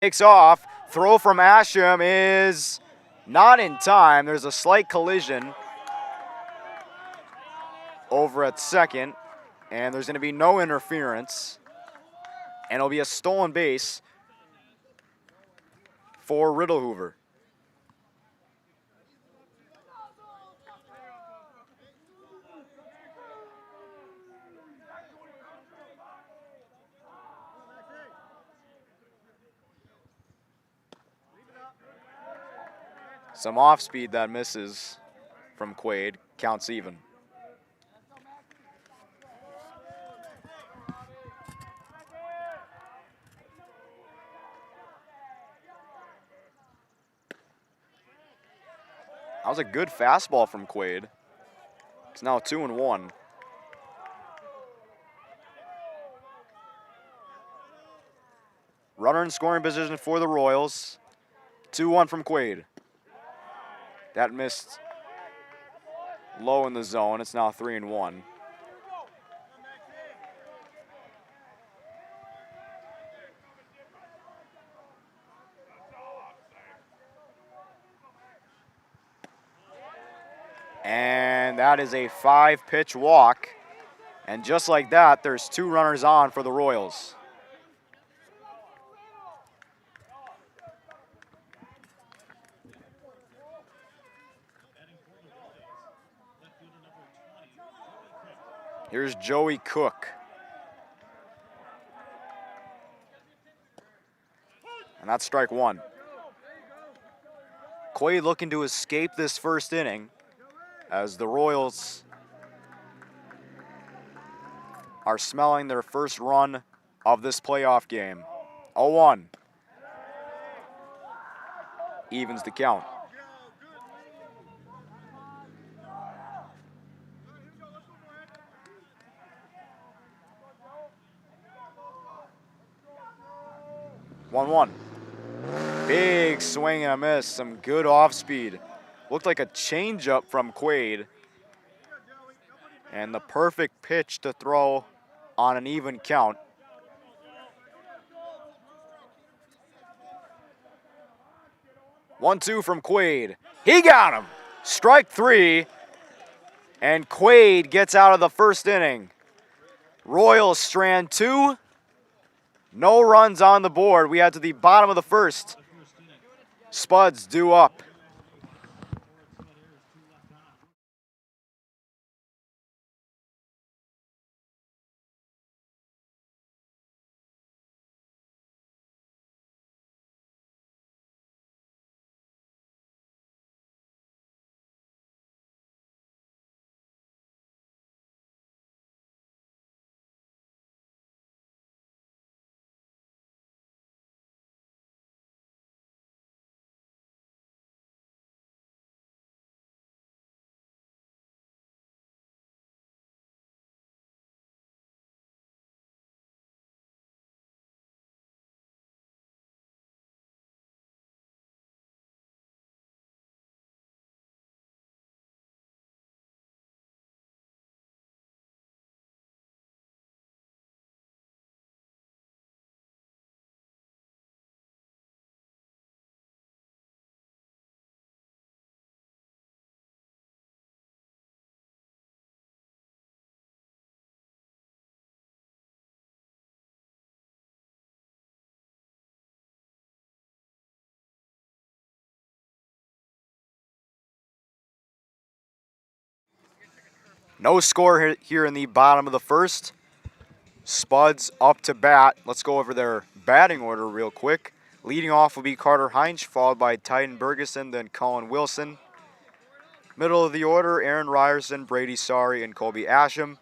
Takes off. Throw from Asham is not in time. There's a slight collision over at second, and there's going to be no interference. And it'll be a stolen base for Riddlehoover. Some off speed that misses from Quaid, counts even. That was a good fastball from Quaid. It's now 2-1. Runner in scoring position for the Royals. 2-1 from Quaid. That missed low in the zone. It's now 3-1. And that is a 5-pitch walk. And just like that, there's 2 runners on for the Royals. Here's Joey Cook. And that's strike 1. Quaid looking to escape this first inning as the Royals are smelling their first run of this playoff game. 0-1. Evens the count. One. Big swing and a miss. Some good off speed. Looked like a changeup from Quaid. And the perfect pitch to throw on an even count. One-two from Quaid. He got him. Strike 3. And Quaid gets out of the first inning. Royals strand 2. No runs on the board. We head to the bottom of the first. Spuds due up. No score here in the bottom of the first. Spuds up to bat. Let's go over their batting order real quick. Leading off will be Carter Heinz, followed by Titan Bergeson, then Colin Wilson. Middle of the order, Aaron Ryerson, Brady Sari, and Colby Asham.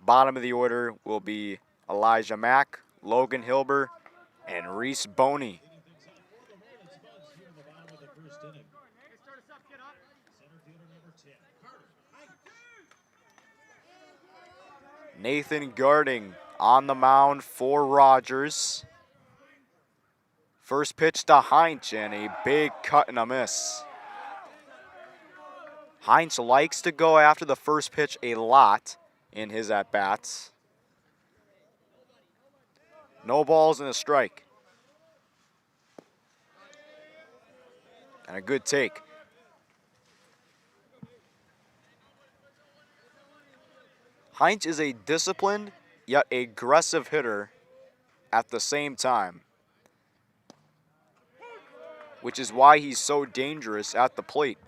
Bottom of the order will be Elijah Mack, Logan Hilber, and Reese Boney. Nathan Garding on the mound for Rogers. First pitch to Heinz and a big cut and a miss. Heinz likes to go after the first pitch a lot in his at-bats. No balls and a strike. And a good take. Heinz is a disciplined yet aggressive hitter at the same time, which is why he's so dangerous at the plate.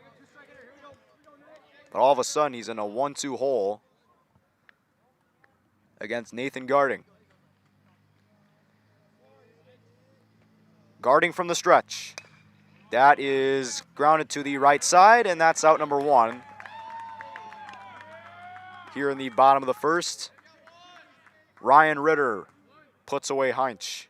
But all of a sudden, he's in a 1-2 hole against Nathan Garding. Garding from the stretch. That is grounded to the right side, and that's out number 1. Here in the bottom of the first, Ryan Ritter puts away Heinz.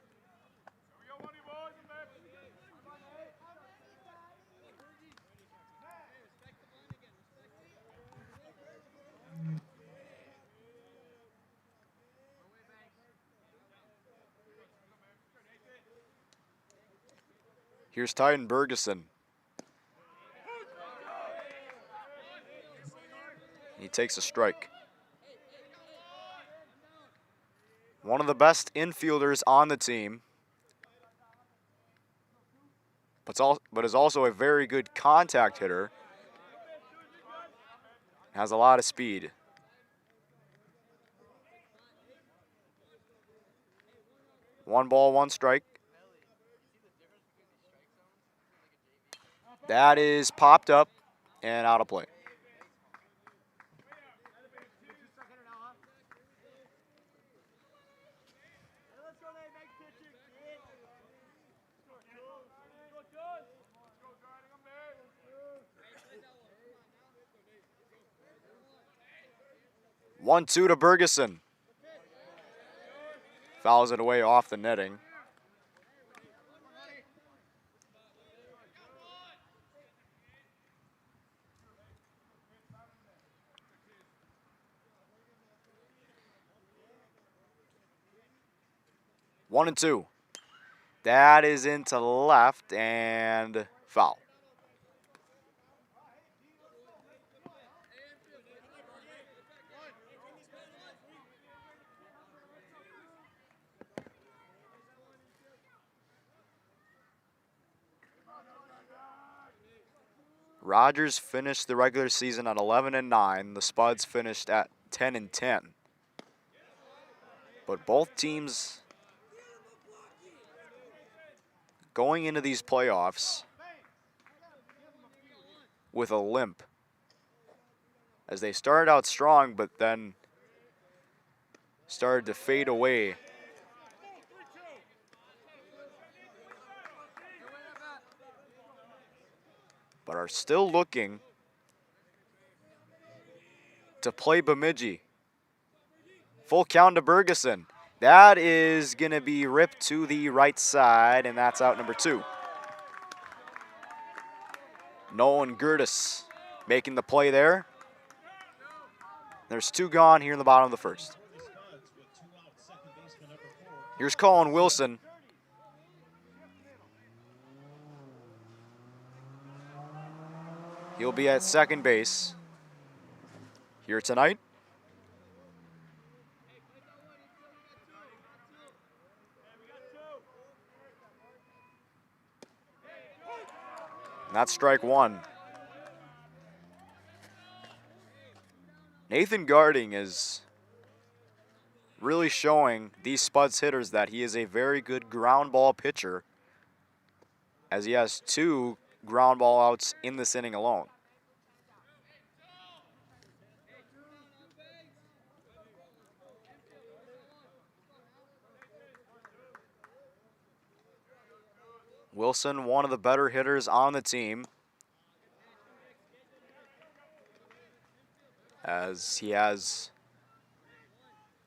Here's Tyden Bergeson. He takes a strike. One of the best infielders on the team, but is also a very good contact hitter. Has a lot of speed. One ball, one strike. That is popped up and out of play. One-two to Bergeson. Fouls it away off the netting. One and two. That is into left and foul. Rogers finished the regular season at 11-9. The Spuds finished at 10-10. But both teams going into these playoffs with a limp, as they started out strong but then started to fade away. But are still looking to play Bemidji. Full count to Bergeson. That is going to be ripped to the right side, and that's out number 2. Nolan Gertis making the play there. There's 2 gone here in the bottom of the first. Here's Colin Wilson. He'll be at second base here tonight. And that's strike 1. Nathan Garding is really showing these Spuds hitters that he is a very good ground ball pitcher, as he has 2 ground ball outs in this inning alone. Wilson, one of the better hitters on the team, as he has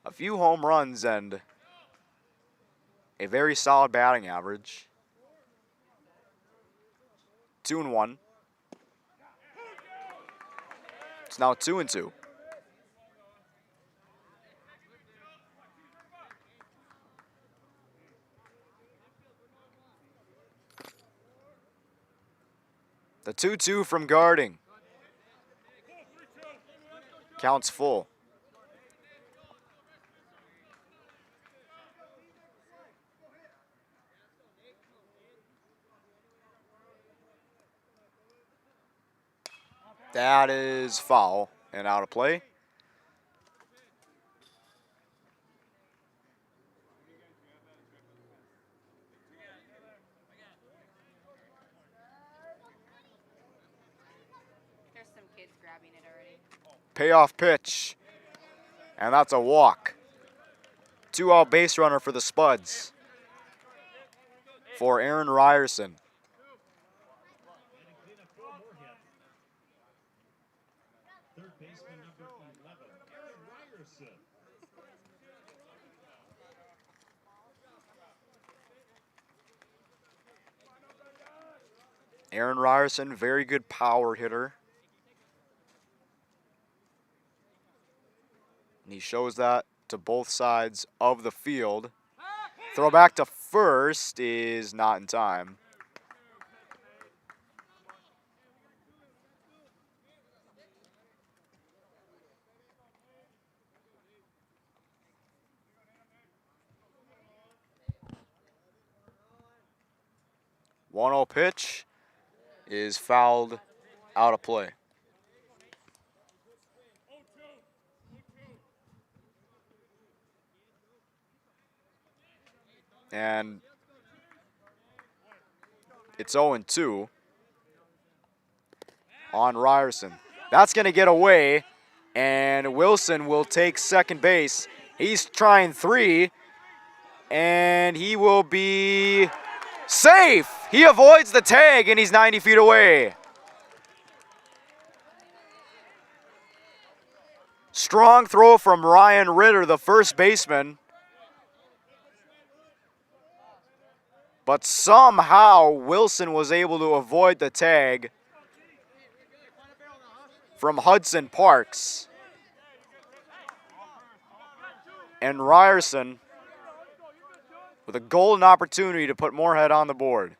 a few home runs and a very solid batting average. 2-1. It's now 2-2. The 2-2 from Garding. Counts full. That is foul and out of play. There's some kids grabbing it already. Payoff pitch. And that's a walk. 2-out base runner for the Spuds. For Aaron Ryerson. Third baseman number 11, Aaron Ryerson. Aaron Ryerson, very good power hitter. And he shows that to both sides of the field. Throw back to first is not in time. One-zero pitch is fouled out of play. And it's 0-2 on Ryerson. That's going to get away, and Wilson will take second base. He's trying 3, and he will be safe. He avoids the tag, and he's 90 feet away. Strong throw from Ryan Ritter, the first baseman. But somehow Wilson was able to avoid the tag from Hudson Parks. And Ryerson with a golden opportunity to put Moorhead on the board.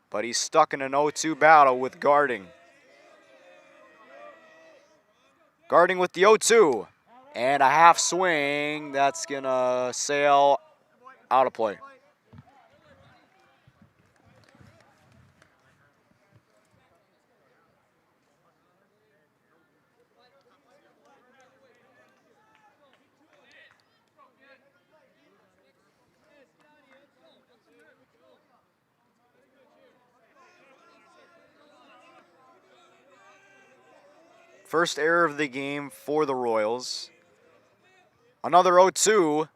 But he's stuck in an 0-2 battle with Garding. Garding with the 0-2. And a half swing. That's going to sail out of play. First error of the game for the Royals. Another 0-2.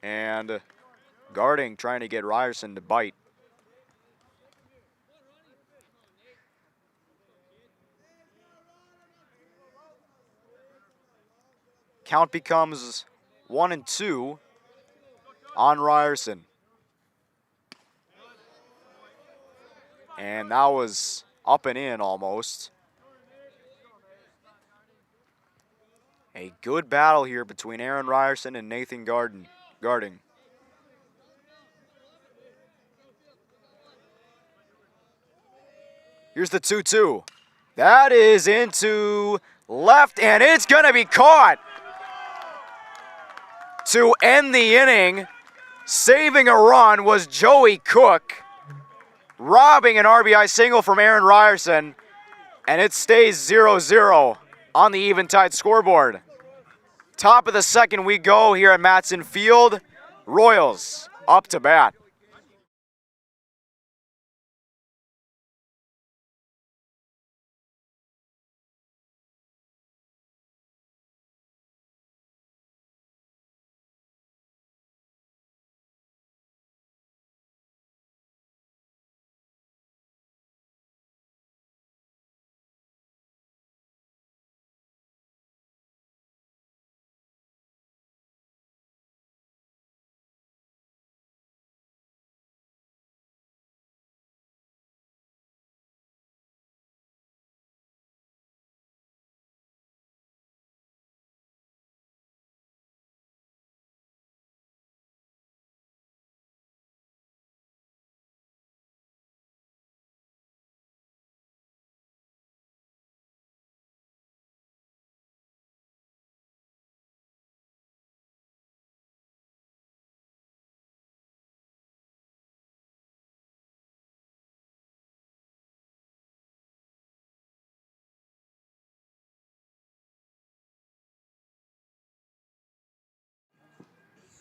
And Garding trying to get Ryerson to bite. Count becomes 1-2 on Ryerson. And that was up and in almost. A good battle here between Aaron Ryerson and Nathan Garding. Here's the 2-2. That is into left, and it's going to be caught. To end the inning, saving a run was Joey Cook, robbing an RBI single from Aaron Ryerson, and it stays 0-0 on the Eventide scoreboard. Top of the second we go here at Matson Field. Royals up to bat.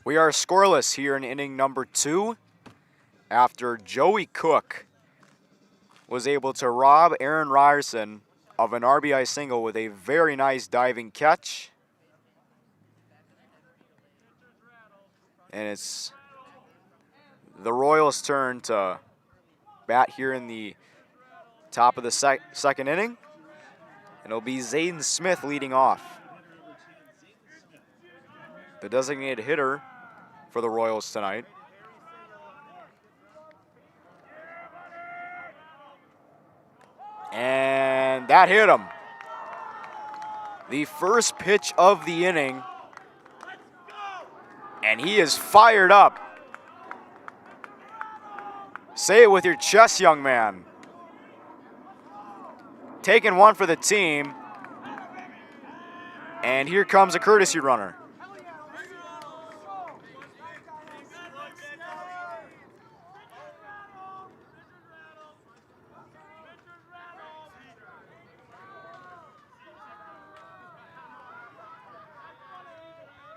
We are scoreless here in inning number 2 after Joey Cook was able to rob Aaron Ryerson of an RBI single with a very nice diving catch. And it's the Royals' turn to bat here in the top of the second inning. And it'll be Zayden Smith leading off, the designated hitter for the Royals tonight. And that hit him. The first pitch of the inning. And he is fired up. Say it with your chest, young man. Taking one for the team. And here comes a courtesy runner.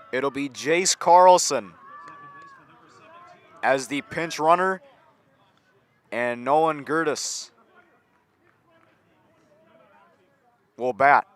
It'll be Jace Carlson as the pinch runner, and Nolan Gertis will bat.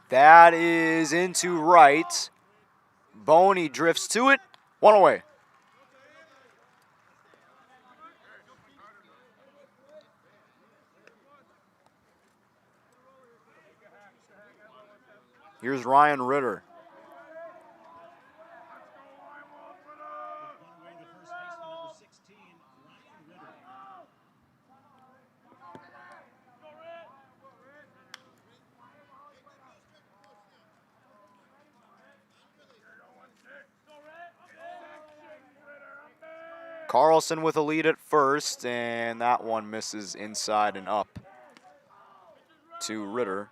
That is into right. Boney drifts to it. One away. Here's Ryan Ritter. Carlson with a lead at first, and that one misses inside and up to Ritter.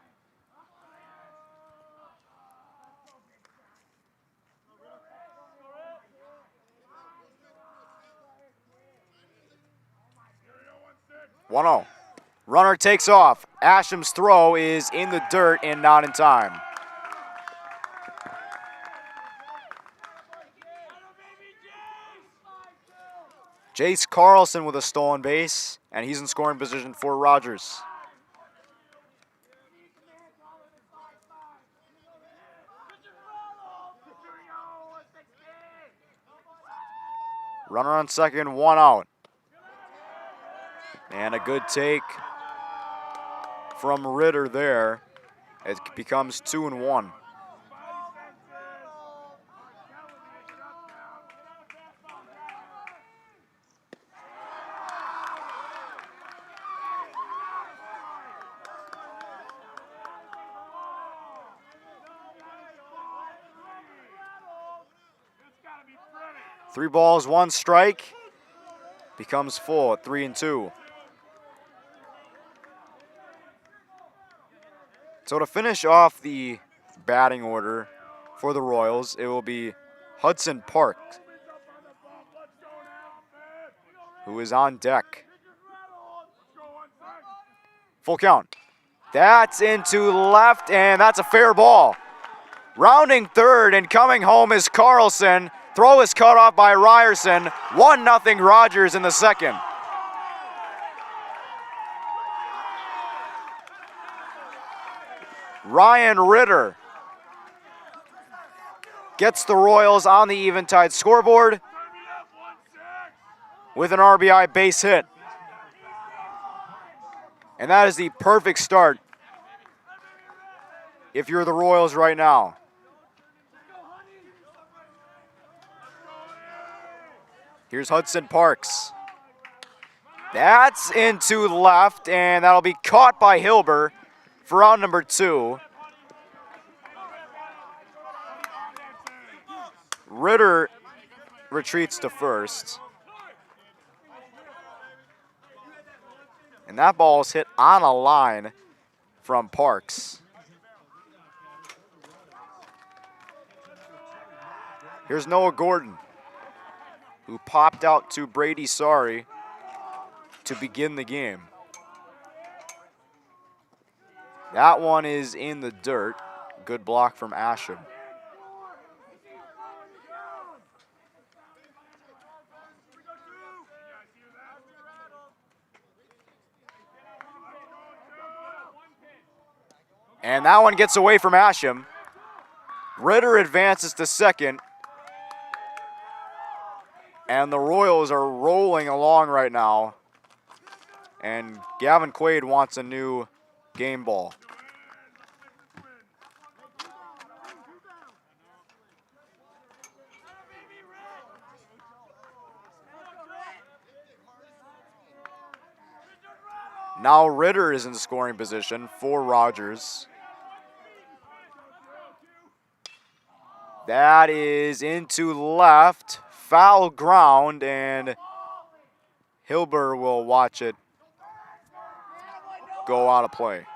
One 0. Runner takes off. Asham's throw is in the dirt and not in time. Jace Carlson with a stolen base, and he's in scoring position for Rogers. Runner on second, one out. And a good take from Ritter there. It becomes 2-1. Three balls, one strike. Becomes full at 3-2. So to finish off the batting order for the Royals, it will be Hudson Park, who is on deck. Full count. That's into left, and that's a fair ball. Rounding third and coming home is Carlson. Throw is cut off by Ryerson. 1-0 Rogers in the second. Ryan Ritter gets the Royals on the Eventide scoreboard with an RBI base hit. And that is the perfect start if you're the Royals right now. Here's Hudson Parks. That's into left, and that'll be caught by Hilber for round number 2. Ritter retreats to first. And that ball is hit on a line from Parks. Here's Noah Gordon, who popped out to Brady Sorry to begin the game. That one is in the dirt. Good block from Asham. And that one gets away from Asham. Ritter advances to second. And the Royals are rolling along right now. And Gavin Quaid wants a new game ball. Now Ritter is in scoring position for Rogers. That is into left, foul ground, and Hilber will watch it go out of play.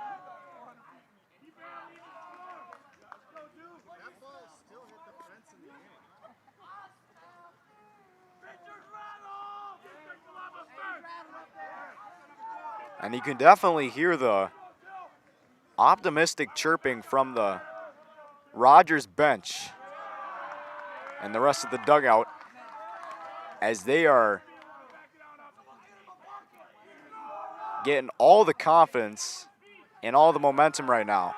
And you can definitely hear the optimistic chirping from the Rogers bench and the rest of the dugout as they are getting all the confidence and all the momentum right now.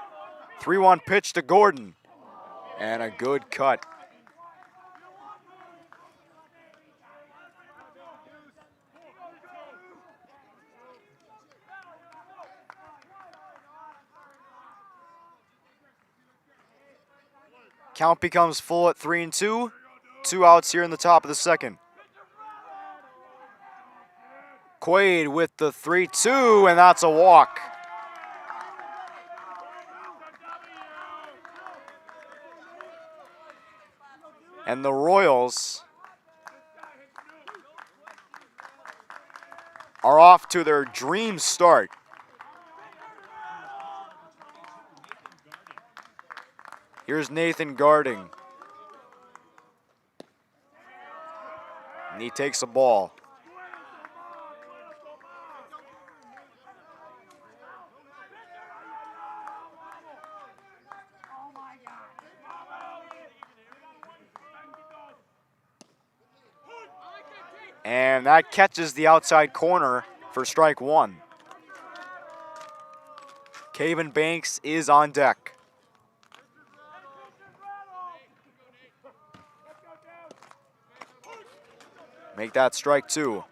3-1 pitch to Gordon and a good cut. Count becomes full at 3-2. 2 outs here in the top of the second. Quaid with the 3-2, and that's a walk. And the Royals are off to their dream start. Here's Nathan Garding. And he takes a ball. And that catches the outside corner for strike one. Caven Banks is on deck. Make that strike two.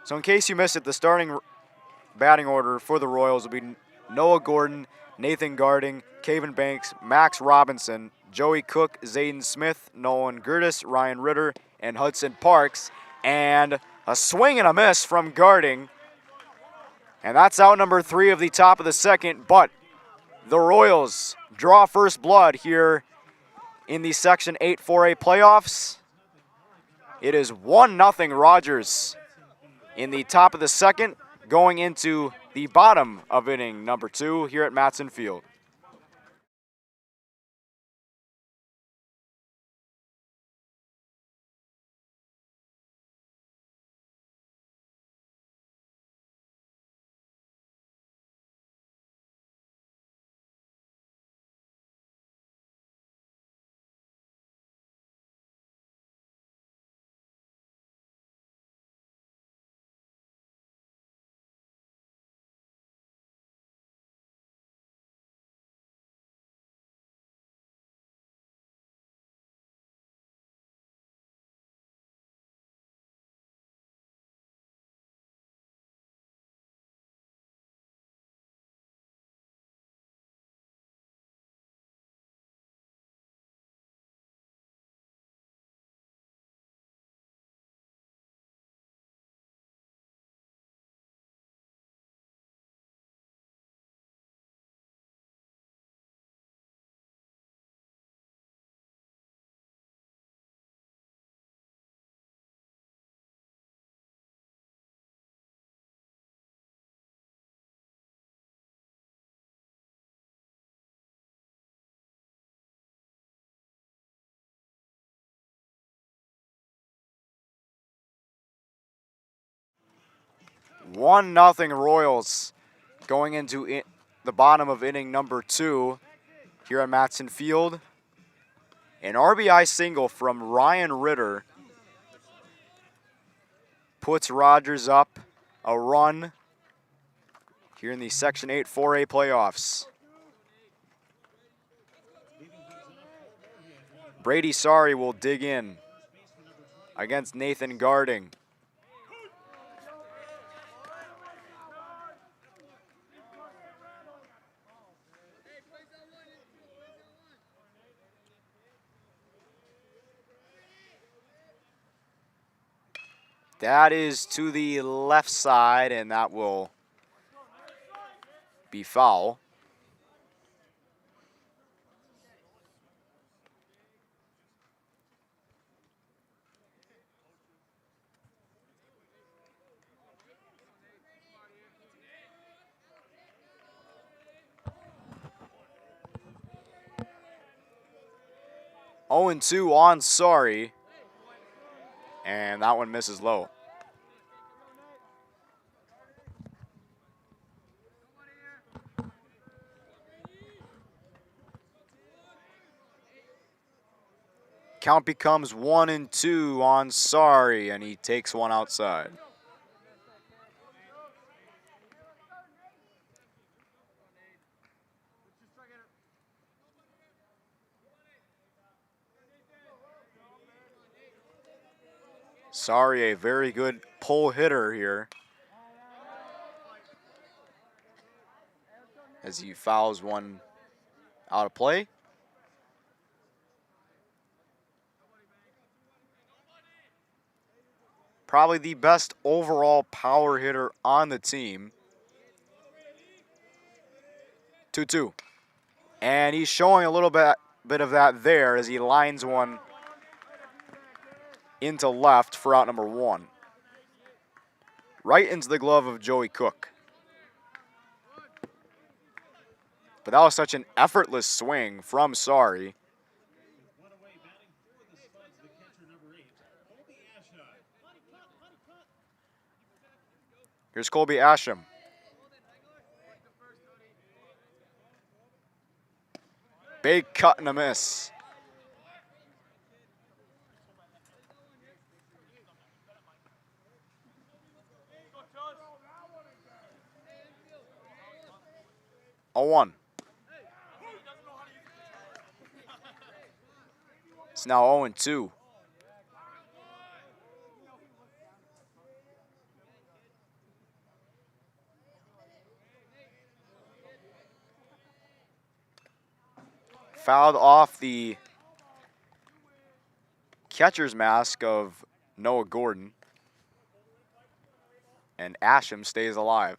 So in case you missed it, the starting batting order for the Royals will be Noah Gordon, Nathan Garding, Caven Banks, Max Robinson, Joey Cook, Zayden Smith, Nolan Gertis, Ryan Ritter, and Hudson Parks. And a swing and a miss from Garding. And that's out number 3 of the top of the second, but the Royals draw first blood here in the Section 8 4A playoffs. It is 1-0 Rogers in the top of the second, going into the bottom of inning number 2 here at Matson Field. 1-0 Royals going into the bottom of inning number 2 here at Matson Field. An RBI single from Ryan Ritter puts Rogers up a run here in the Section 8 4A playoffs. Brady Sari will dig in against Nathan Garding. That is to the left side, and that will be foul. Oh, 0-2 on Sari, and that one misses low. Count becomes 1-2 on Sari, and he takes one outside. Sari, a very good pull hitter here, as he fouls one out of play. Probably the best overall power hitter on the team. 2-2. And he's showing a little bit of that there as he lines one into left for out number 1. Right into the glove of Joey Cook. But that was such an effortless swing from Sari. One away batting for the Spuds, the catcher number 8, Colby Asham. Here's Colby Asham. Big cut and a miss. A 1. It's now 0-2. Fouled off the catcher's mask of Noah Gordon, and Asham stays alive.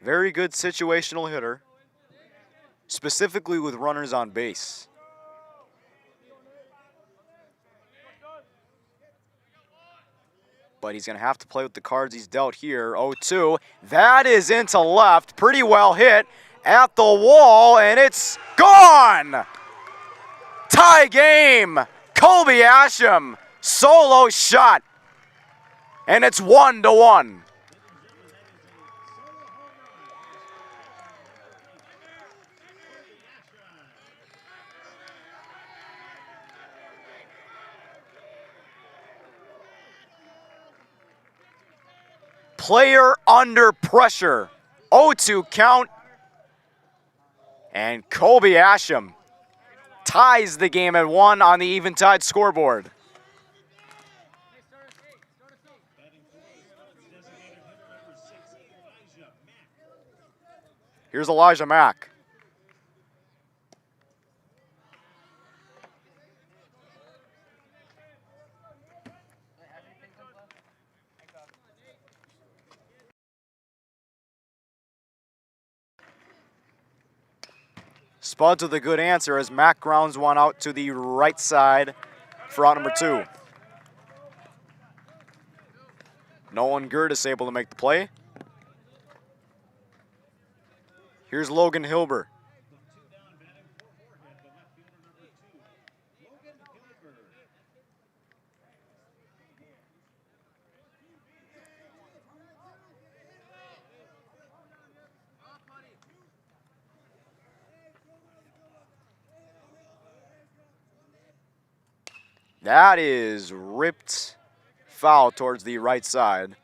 Very good situational hitter, specifically with runners on base. But he's going to have to play with the cards he's dealt here. 0-2. That is into left. Pretty well hit at the wall, and it's gone! Tie game. Colby Asham, solo shot. And it's 1-1. Player under pressure. 0-2 count. And Colby Asham ties the game at 1 on the Eventide scoreboard. Here's Elijah Mack. Spuds with a good answer as Mack grounds one out to the right side for out number 2. Nolan Gertis able to make the play. Here's Logan Hilber. That is ripped foul towards the right side.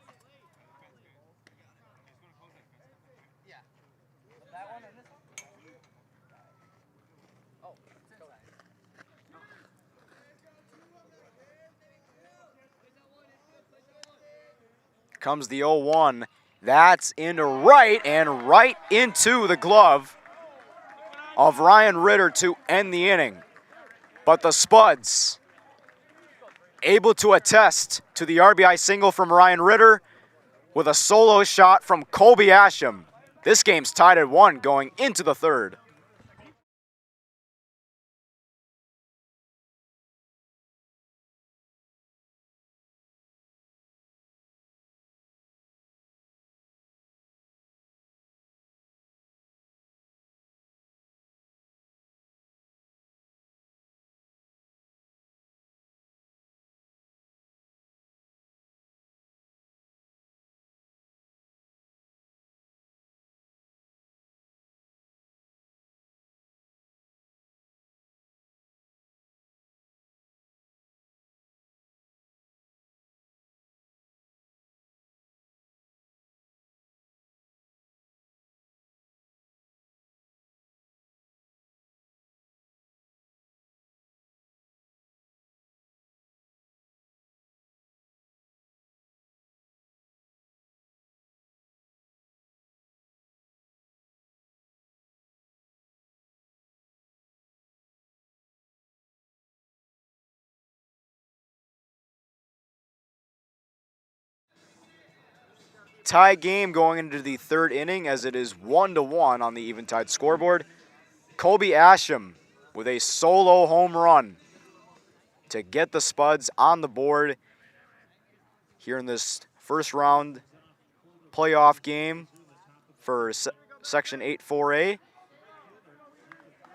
Comes the 0-1. That's into right and right into the glove of Ryan Ritter to end the inning. But the Spuds able to attest to the RBI single from Ryan Ritter with a solo shot from Colby Asham. This game's tied at 1 going into the third. Tie game going into the third inning as it is 1-1 on the Eventide scoreboard. Colby Asham with a solo home run to get the Spuds on the board here in this first round playoff game for Section 8-4A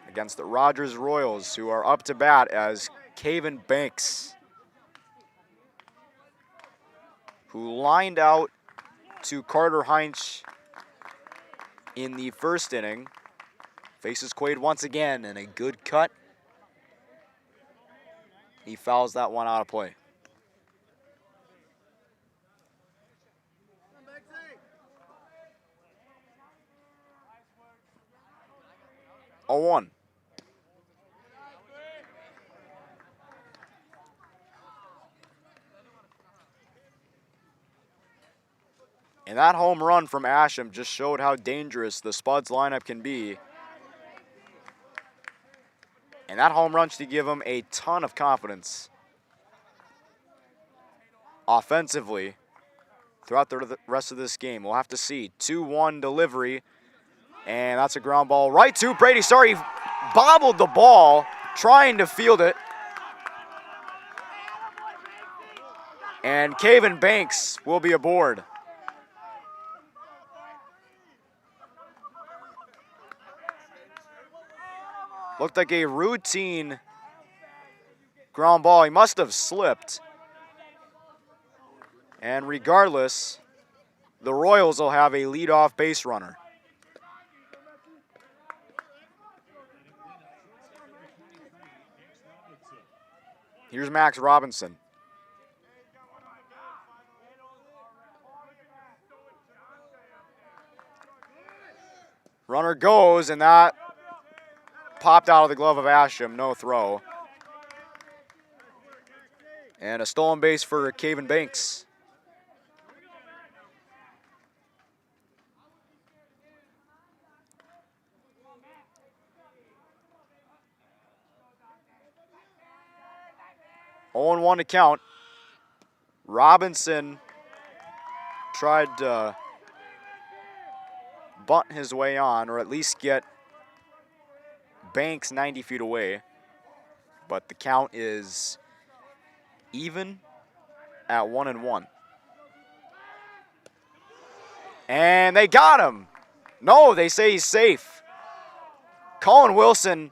against the Rogers Royals, who are up to bat as Caven Banks, who lined out to Carter Heinz in the first inning, faces Quaid once again, and a good cut. He fouls that one out of play. A 1. And that home run from Asham just showed how dangerous the Spuds lineup can be. And that home run should give him a ton of confidence offensively throughout the rest of this game. We'll have to see. 2-1 delivery, and that's a ground ball right to Brady. Sorry, he bobbled the ball trying to field it. And Caven Banks will be aboard. Looked like a routine ground ball. He must have slipped. And regardless, the Royals will have a leadoff base runner. Here's Max Robinson. Runner goes, and that popped out of the glove of Asham, no throw. And a stolen base for Caven Banks. Oh, 0-1 to count. Robinson tried to bunt his way on, or at least get Banks 90 feet away. But the count is even at 1-1. And they got him. No, they say he's safe. Colin Wilson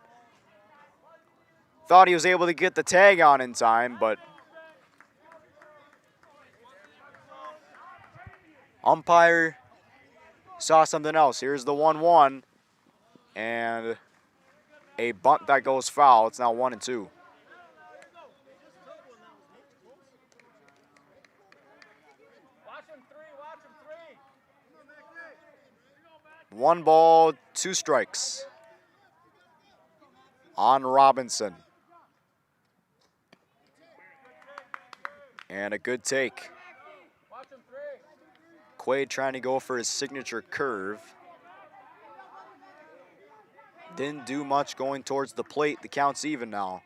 thought he was able to get the tag on in time, but umpire saw something else. Here's the 1-1, and a bunt that goes foul. It's now 1-2. 1 ball, 2 strikes on Robinson. And a good take. Quaid trying to go for his signature curve. Didn't do much going towards the plate. The count's even now.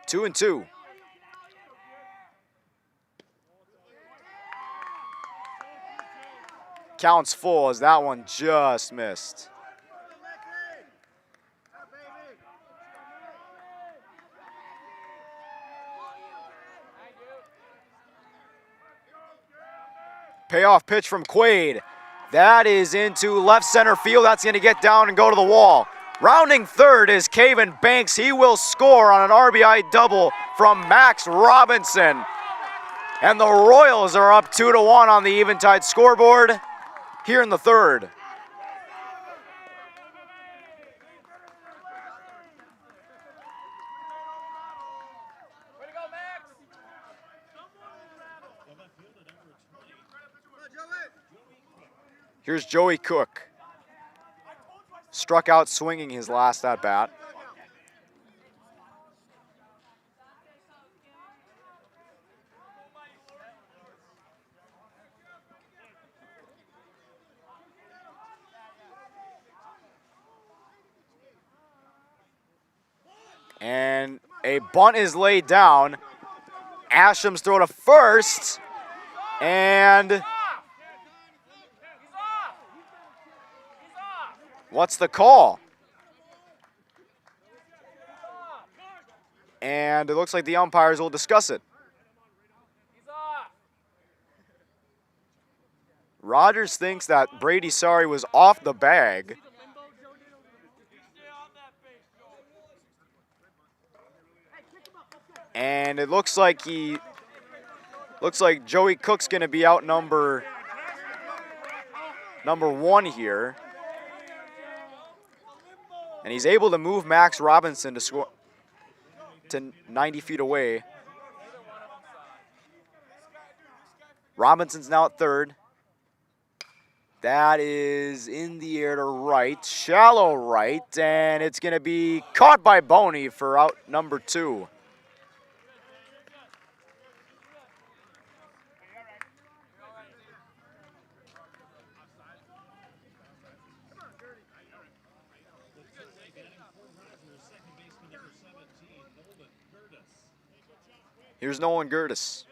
2-2. Count's full as that one just missed. Payoff pitch from Quaid. That is into left center field. That's going to get down and go to the wall. Rounding third is Caven Banks. He will score on an RBI double from Max Robinson. And the Royals are up 2-1 on the Eventide scoreboard here in the third. Here's Joey Cook. Struck out swinging his last at bat. And a bunt is laid down. Asham's throw to first. And what's the call? And it looks like the umpires will discuss it. Rogers thinks that Brady Sari was off the bag. And it looks like Joey Cook's gonna be out number 1 here. And he's able to move Max Robinson to score to 90 feet away. Robinson's now at third. That is in the air to right, shallow right, and it's gonna be caught by Boney for out number 2. Here's Nolan Gertis.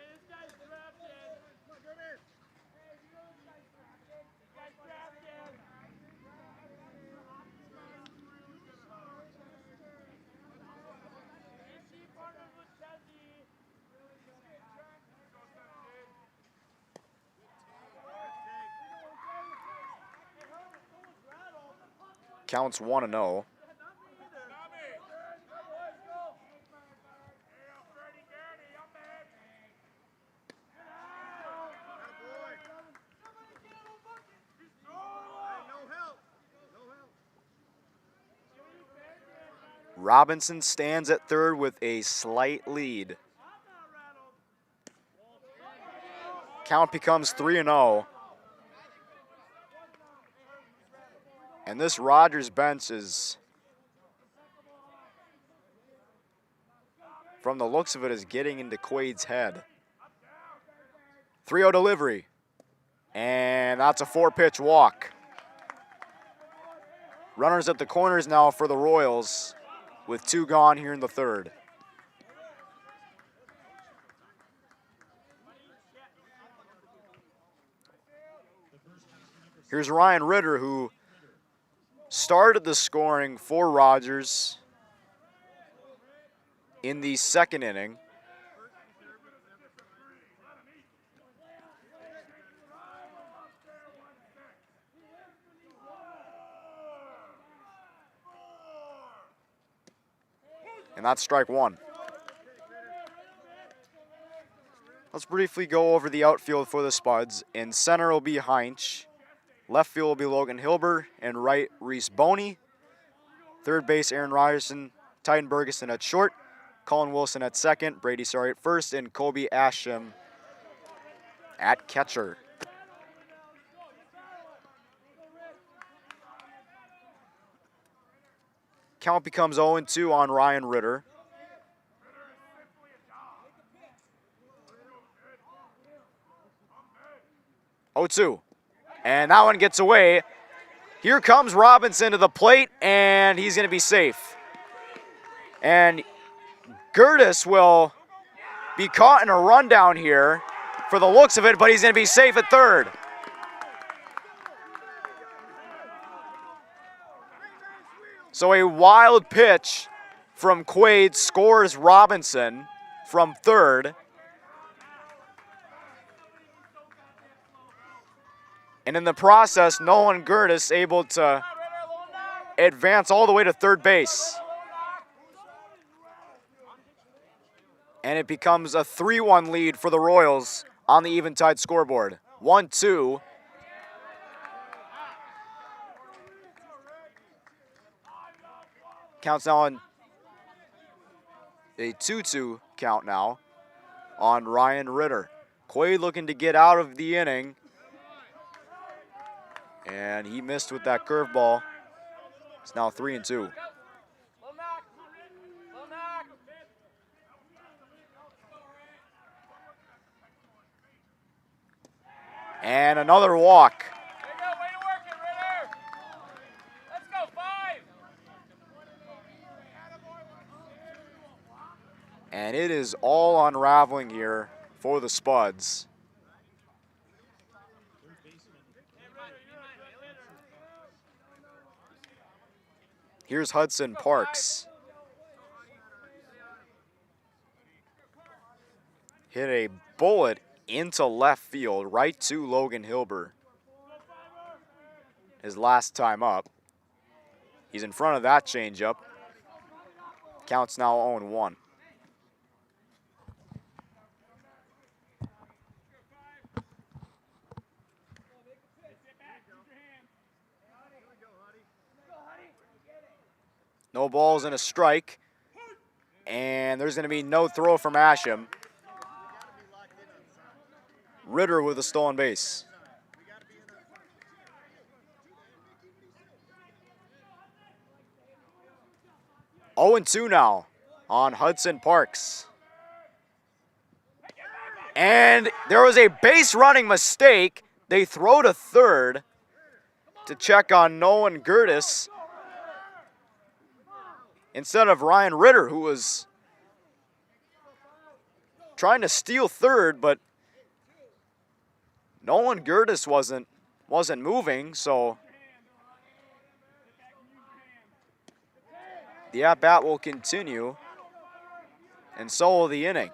Counts 1-0. Robinson stands at third with a slight lead. Count becomes 3-0. And this Rogers bench is, from the looks of it, is getting into Quaid's head. 3-0 delivery. And that's a 4-pitch walk. Runners at the corners now for the Royals, with 2 gone here in the third. Here's Ryan Ritter, who started the scoring for Rogers in the second inning. And that's strike 1. Let's briefly go over the outfield for the Spuds. In center will be Heinz. Left field will be Logan Hilber. And right, Reese Boney. Third base, Aaron Ryerson. Titan Bergeson at short. Colin Wilson at second. Brady Sari at first. And Kobe Asham at catcher. Count becomes 0-2 on Ryan Ritter. Oh, 2. And that one gets away. Here comes Robinson to the plate, and he's going to be safe. And Gertis will be caught in a rundown here for the looks of it, but he's going to be safe at third. So a wild pitch from Quaid scores Robinson from third. And in the process, Nolan Gertis able to advance all the way to third base. And it becomes a 3-1 lead for the Royals on the Eventide scoreboard. 1-2. Counts now on a 2-2 count now on Ryan Ritter. Quaid looking to get out of the inning. And he missed with that curveball. It's now 3-2. And another walk. And it is all unraveling here for the Spuds. Here's Hudson Parks. Hit a bullet into left field, right to Logan Hilber. His last time up. He's in front of that changeup. Counts now 0-1. No balls and a strike. And there's going to be no throw from Asham. Ritter with a stolen base. Oh, 0-2 now on Hudson Parks. And there was a base running mistake. They throw to third to check on Nolan Gertis instead of Ryan Ritter, who was trying to steal third, but Nolan Gertis wasn't moving, so the at-bat will continue, and so will the inning.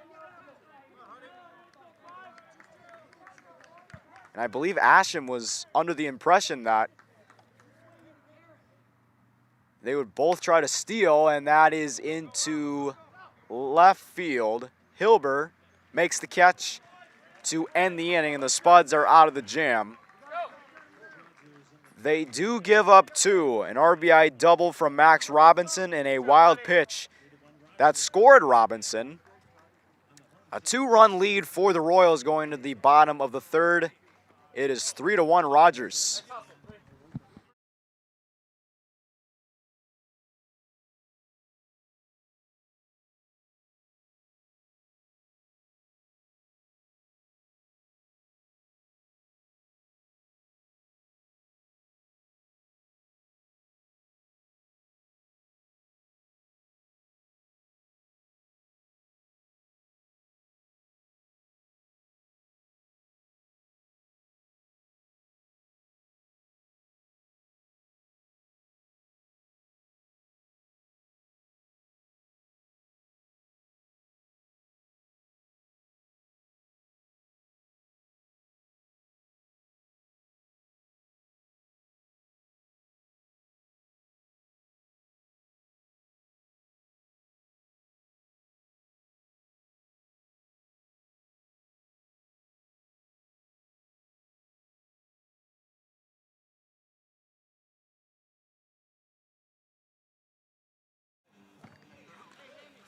And I believe Asham was under the impression that they would both try to steal, and that is into left field. Hilber makes the catch to end the inning, and the Spuds are out of the jam. They do give up 2, an RBI double from Max Robinson and a wild pitch that scored Robinson. A 2-run lead for the Royals going to the bottom of the third. It is 3-1 Rogers.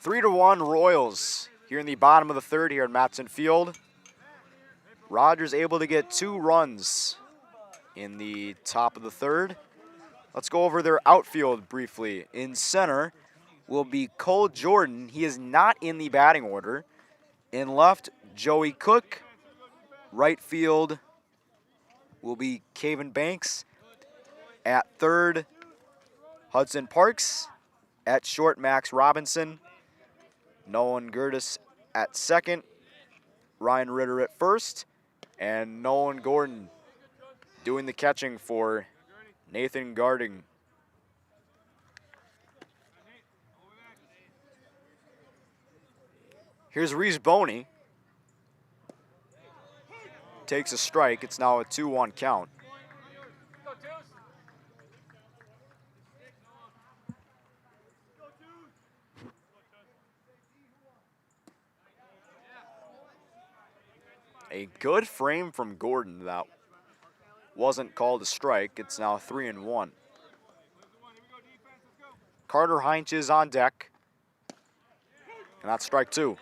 Three to one Royals here in the bottom of the third here at Matson Field. Rogers able to get 2 runs in the top of the third. Let's go over their outfield briefly. In center will be Cole Jordan. He is not in the batting order. In left, Joey Cook. Right field will be Caven Banks. At third, Hudson Parks. At short, Max Robinson. Nolan Gertis at second. Ryan Ritter at first. And Nolan Gordon doing the catching for Nathan Garding. Here's Reese Boney. Takes a strike. It's now a 2-1 count. A good frame from Gordon that wasn't called a strike. It's now 3-1. Carter Heinz is on deck. And that's strike 2.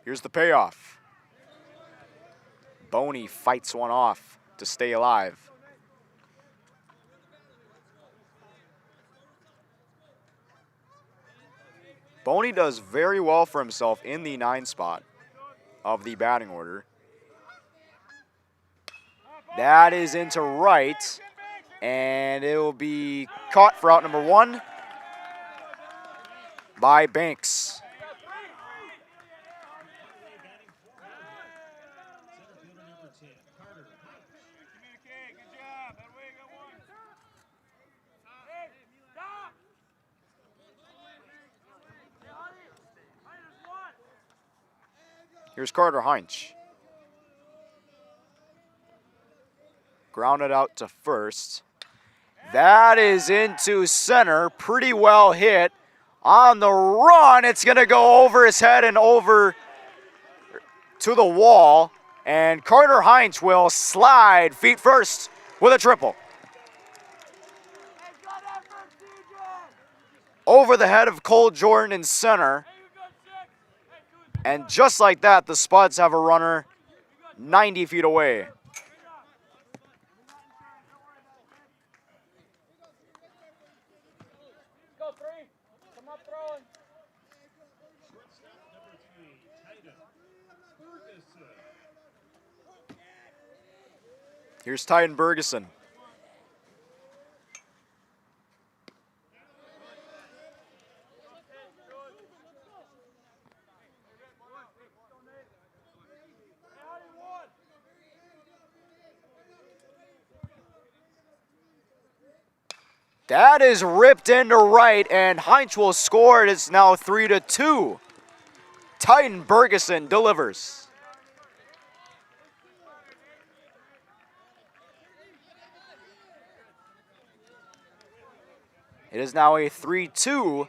Here's the payoff. Boney fights one off to stay alive. Boney does very well for himself in the 9 spot of the batting order. That is into right, and it will be caught for out number 1 by Banks. Here's Carter Heinz. Grounded out to first. That is into center. Pretty well hit. On the run, it's going to go over his head and over to the wall. And Carter Heinz will slide feet first with a triple. Over the head of Cole Jordan in center. And just like that, the Spuds have a runner 90 feet away. Here's Titan Bergeson. That is ripped into right, and Heinz will score. It is now 3-2. Titan Bergeson delivers. It is now a 3-2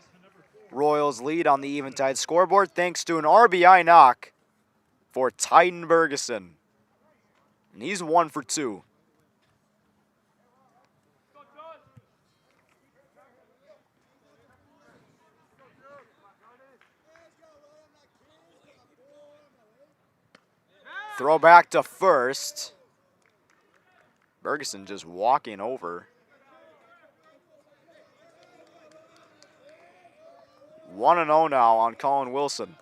Royals lead on the Eventide scoreboard thanks to an RBI knock for Titan Bergeson. And he's 1 for 2. Throw back to first. Bergeson just walking over. 1-0 now on Colin Wilson.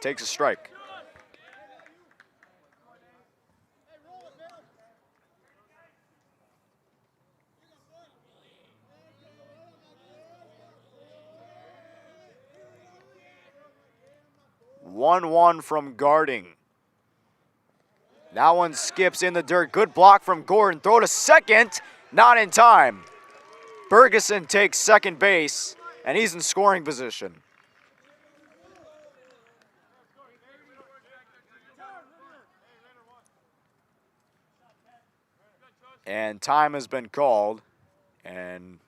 Takes a strike. One from Garding. That one skips in the dirt. Good block from Gordon. Throw to second. Not in time. Bergeson takes second base, and he's in scoring position. And time has been called, and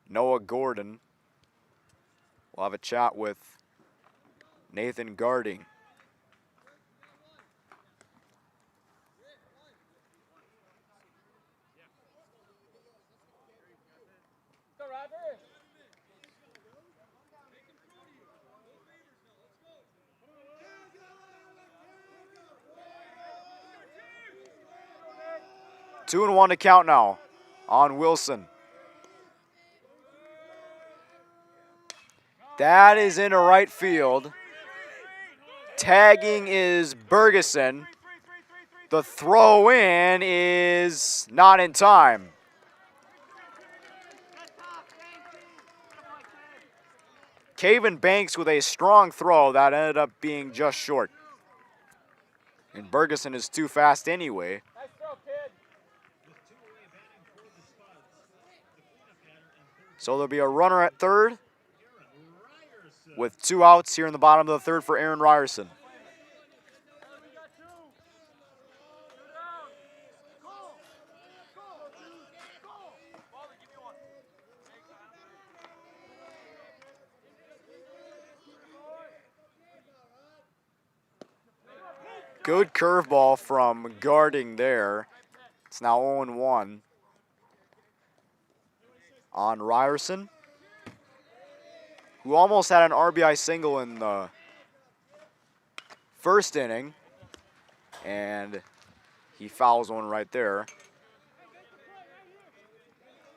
Noah Gordon will have a chat with Nathan Garding. Two and one to count now on Wilson. That is into right field. Tagging is Bergeson. The throw in is not in time. Caven Banks with a strong throw that ended up being just short. And Bergeson is too fast anyway. With two away batting for the Spuds. The cleanup batter and third So there'll be a runner at third Aaron Ryerson. with 2 outs here in the bottom of the third for Aaron Ryerson. Good curveball from Garding there. It's now 0-1 on Ryerson, who almost had an RBI single in the first inning, and he fouls one right there.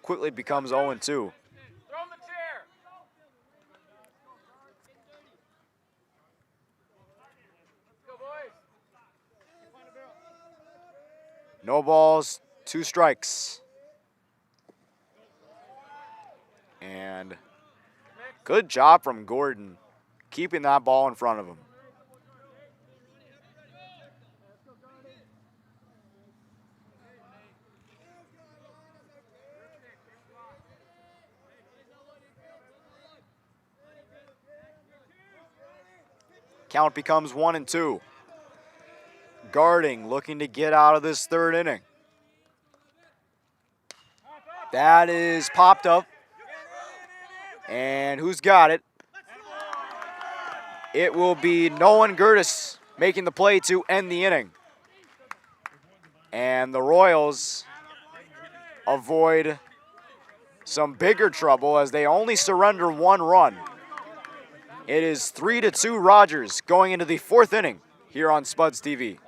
Quickly becomes 0-2. No balls, 2 strikes. And good job from Gordon keeping that ball in front of him. Count becomes 1-2. Garding looking to get out of this third inning. That is popped up. And who's got it? It will be Nolan Gertis making the play to end the inning. And the Royals avoid some bigger trouble as they only surrender 1 run. It is 3-2 Rogers going into the 4th inning here on Spuds TV.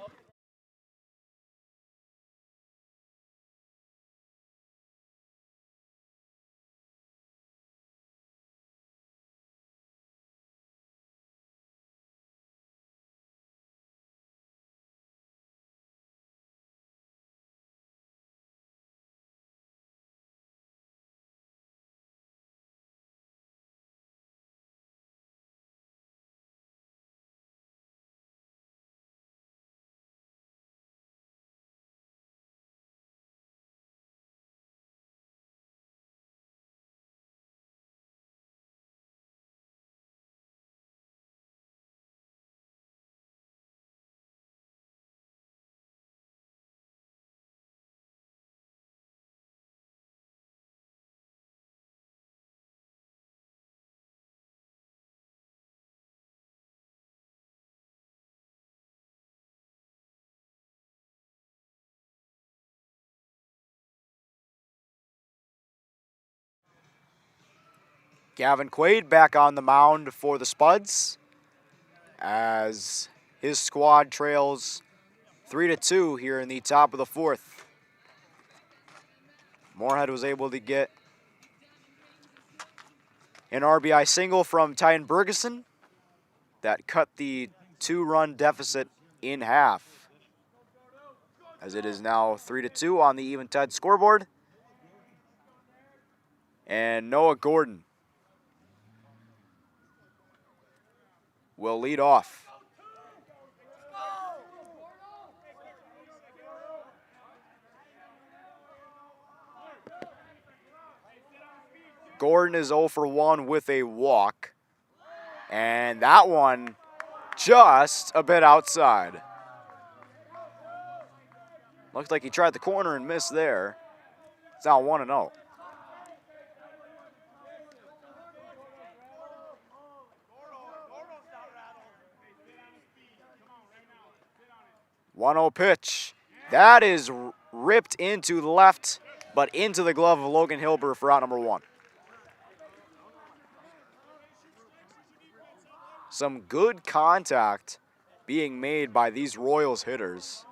Gavin Quaid back on the mound for the Spuds as his squad trails 3-2 here in the top of the 4th. Moorhead was able to get an RBI single from Tyden Bergeson that cut the 2-run deficit in half, as it is now 3-2 on the Eventide scoreboard. And Noah Gordon will lead off. Gordon is 0 for 1 with a walk. And that one just a bit outside. Looks like he tried the corner and missed there. It's now 1-0. One 0 pitch. That is ripped into the left, but into the glove of Logan Hilber for out number 1. Some good contact being made by these Royals hitters.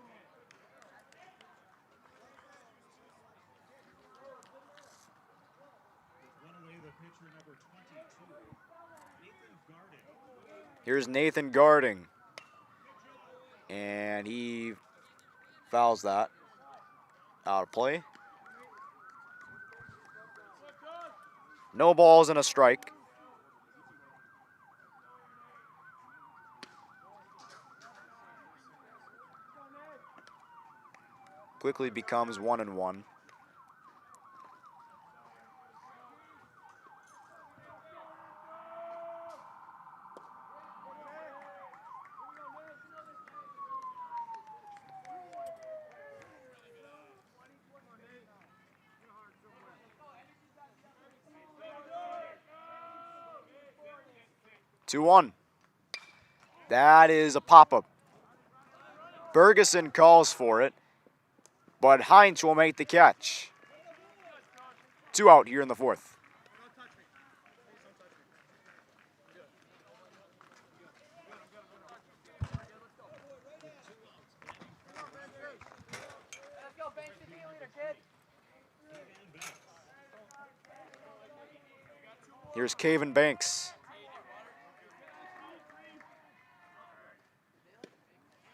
One away, the pitcher number 22, Nathan Garden. Here's Nathan Garding. And he fouls that. Out of play. No balls and a strike. Quickly becomes 1-1. Two one. That is a pop-up. Bergeson calls for it, but Heinz will make the catch. 2 out here in the 4th. Here's Caven Banks.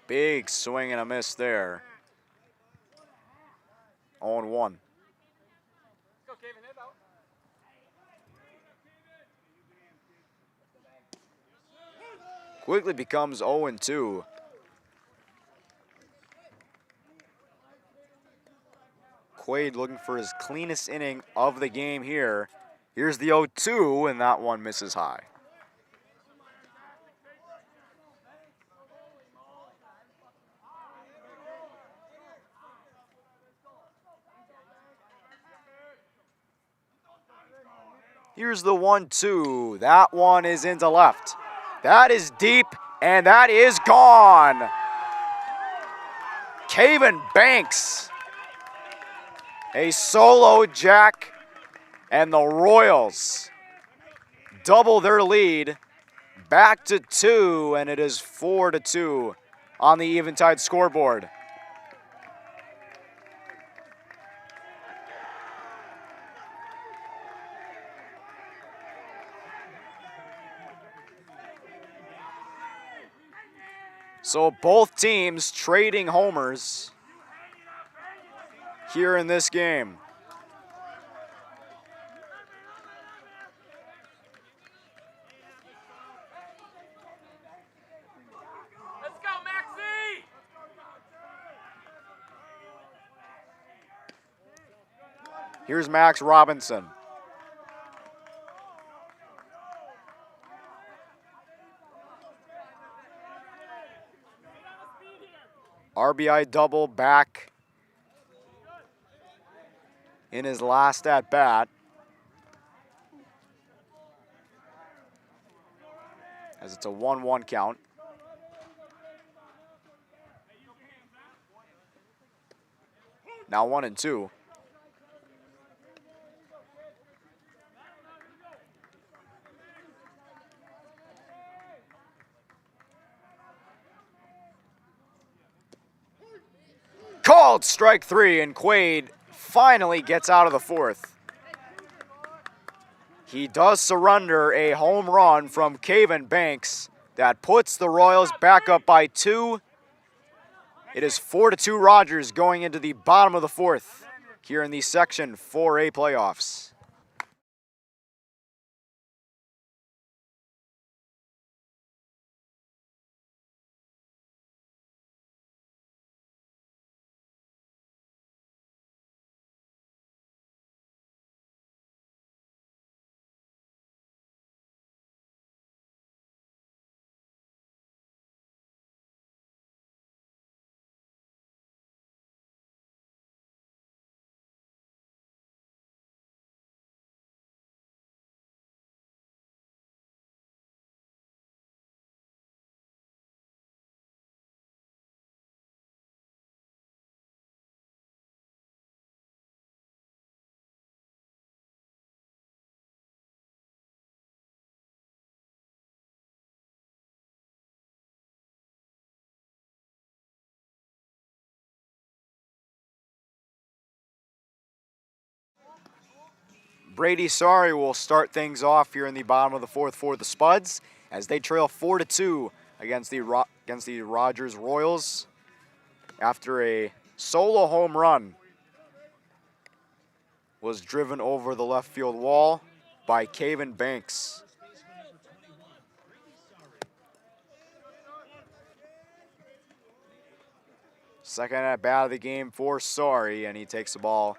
Big swing and a miss there. 0-1. Quickly becomes 0-2. Quaid looking for his cleanest inning of the game here. Here's the 0-2, and that one misses high. Here's the 1-2. That one is into left. That is deep, and that is gone. Caven Banks, a solo jack, and the Royals double their lead back to 2, and it is 4-2 on the Eventide scoreboard. So both teams trading homers here in this game. Let's go, Maxie! Here's Max Robinson. RBI double back in his last at bat. As it's a 1-1 count. Now 1-2. Called strike 3, and Quaid finally gets out of the 4th. He does surrender a home run from Caven Banks that puts the Royals back up by 2. It is 4-2 Rogers going into the bottom of the 4th here in the Section 4A playoffs. Brady Sorry will start things off here in the bottom of the fourth for the Spuds as they trail 4-2 against the Rogers Royals after a solo home run was driven over the left field wall by Caven Banks. Second at bat of the game for Sorry, and he takes the ball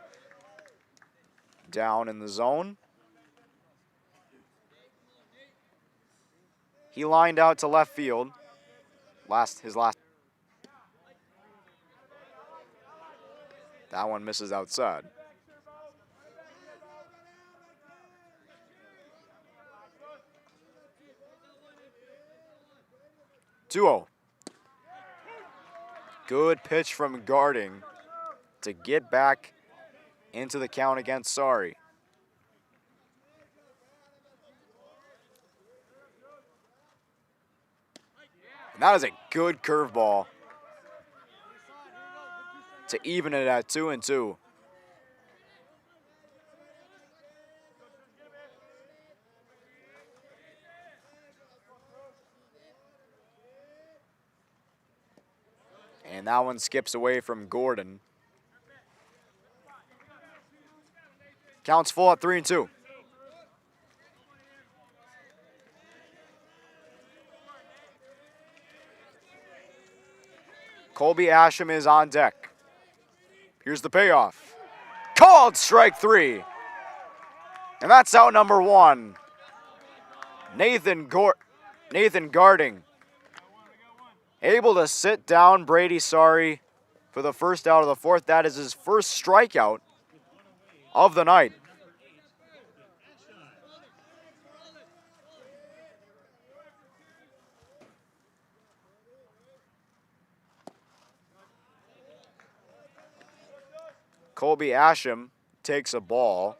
down in the zone. He lined out to left field. His last. That one misses outside. Two-0. Good pitch from Garding to get back into the count against Sorry. And that is a good curveball to even it at 2-2. And that one skips away from Gordon. Counts full at 3-2. Colby Asham is on deck. Here's the payoff. Called strike 3. And that's out number 1. Nathan Garding able to sit down Brady Sorry for the first out of the fourth. That is his first strikeout of the night. Colby Asham takes a ball.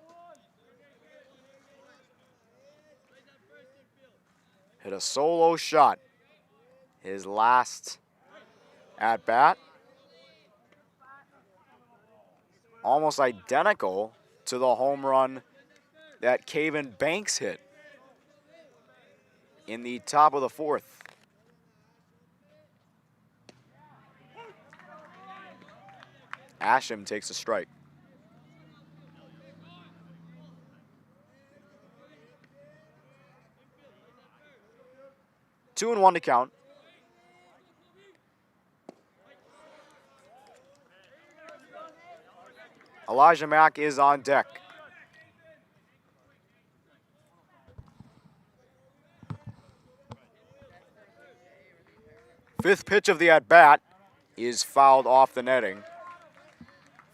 Hit a solo shot. His last at bat. Almost identical to the home run that Caven Banks hit in the top of the fourth. Asham takes a strike. Two and one to count. Elijah Mack is on deck. Fifth pitch of the at-bat is fouled off the netting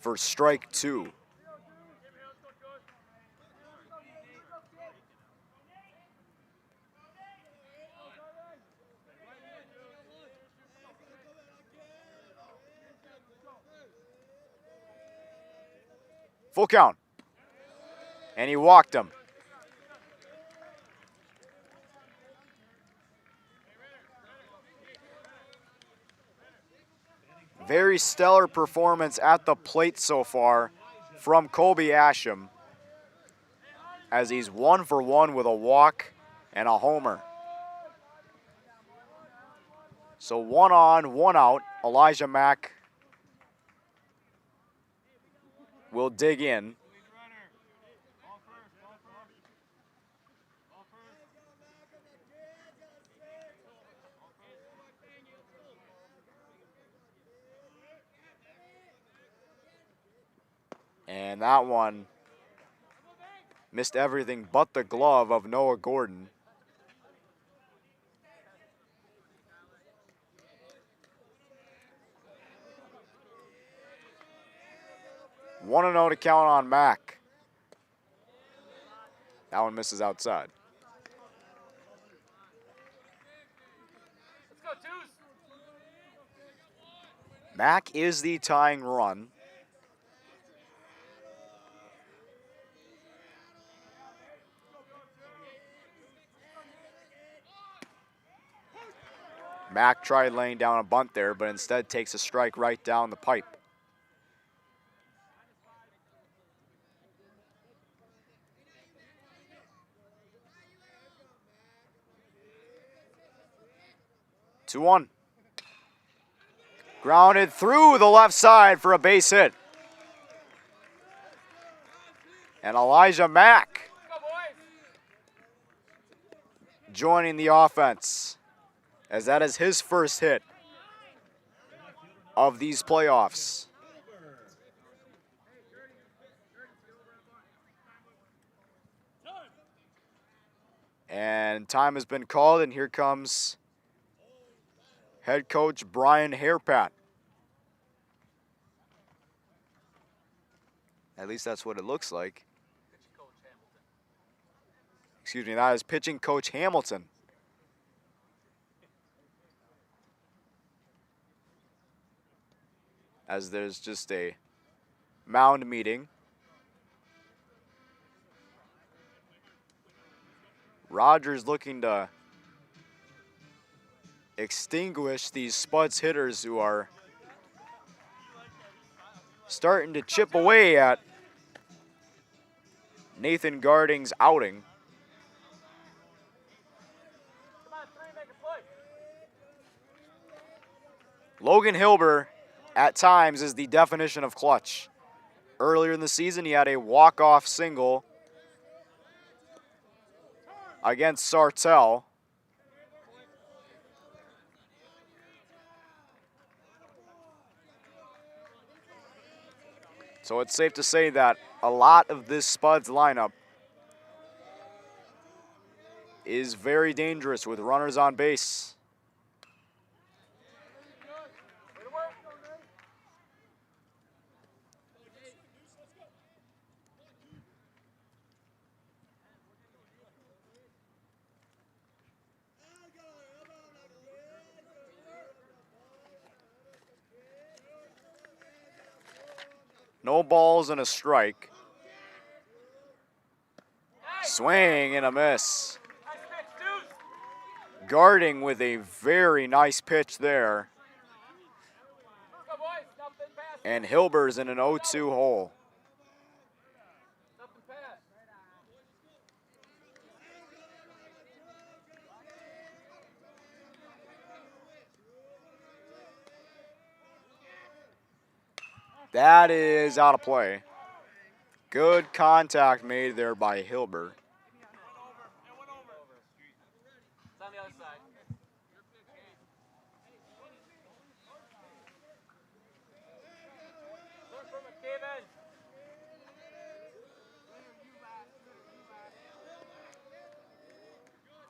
for strike 2. Full count. And he walked him. Very stellar performance at the plate so far from Colby Asham, as he's 1 for 1 with a walk and a homer. So 1 on, 1 out. Elijah Mack will dig in. And that one missed everything but the glove of Noah Gordon. One and 0 to count on Mack. That one misses outside. Let's go, Deuce. Mack is the tying run. Mack tried laying down a bunt there, but instead takes a strike right down the pipe. 2-1. Grounded through the left side for a base hit. And Elijah Mack Go, boys. joining the offense, as that is his first hit of these playoffs. And time has been called, and here comes head coach Brian Hairpat. At least that's what it looks like. Excuse me, that is pitching coach Hamilton. As there's just a mound meeting. Rogers looking to extinguish these Spuds hitters who are starting to chip away at Nathan Garding's outing. Come on, 3, make a play. Logan Hilber, at times, is the definition of clutch. Earlier in the season, he had a walk-off single against Sartell. So it's safe to say that a lot of this Spuds lineup is very dangerous with runners on base. Way to work. No balls and a strike. Swing and a miss. Nice pitch, Deuce. Garding with a very nice pitch there. Go, boys. Nothing pass. And Hilber's in an 0-2 hole. Nothing pass. That is out of play. Good contact made there by Hilber. It's on the other side. Learn from it, Kevin.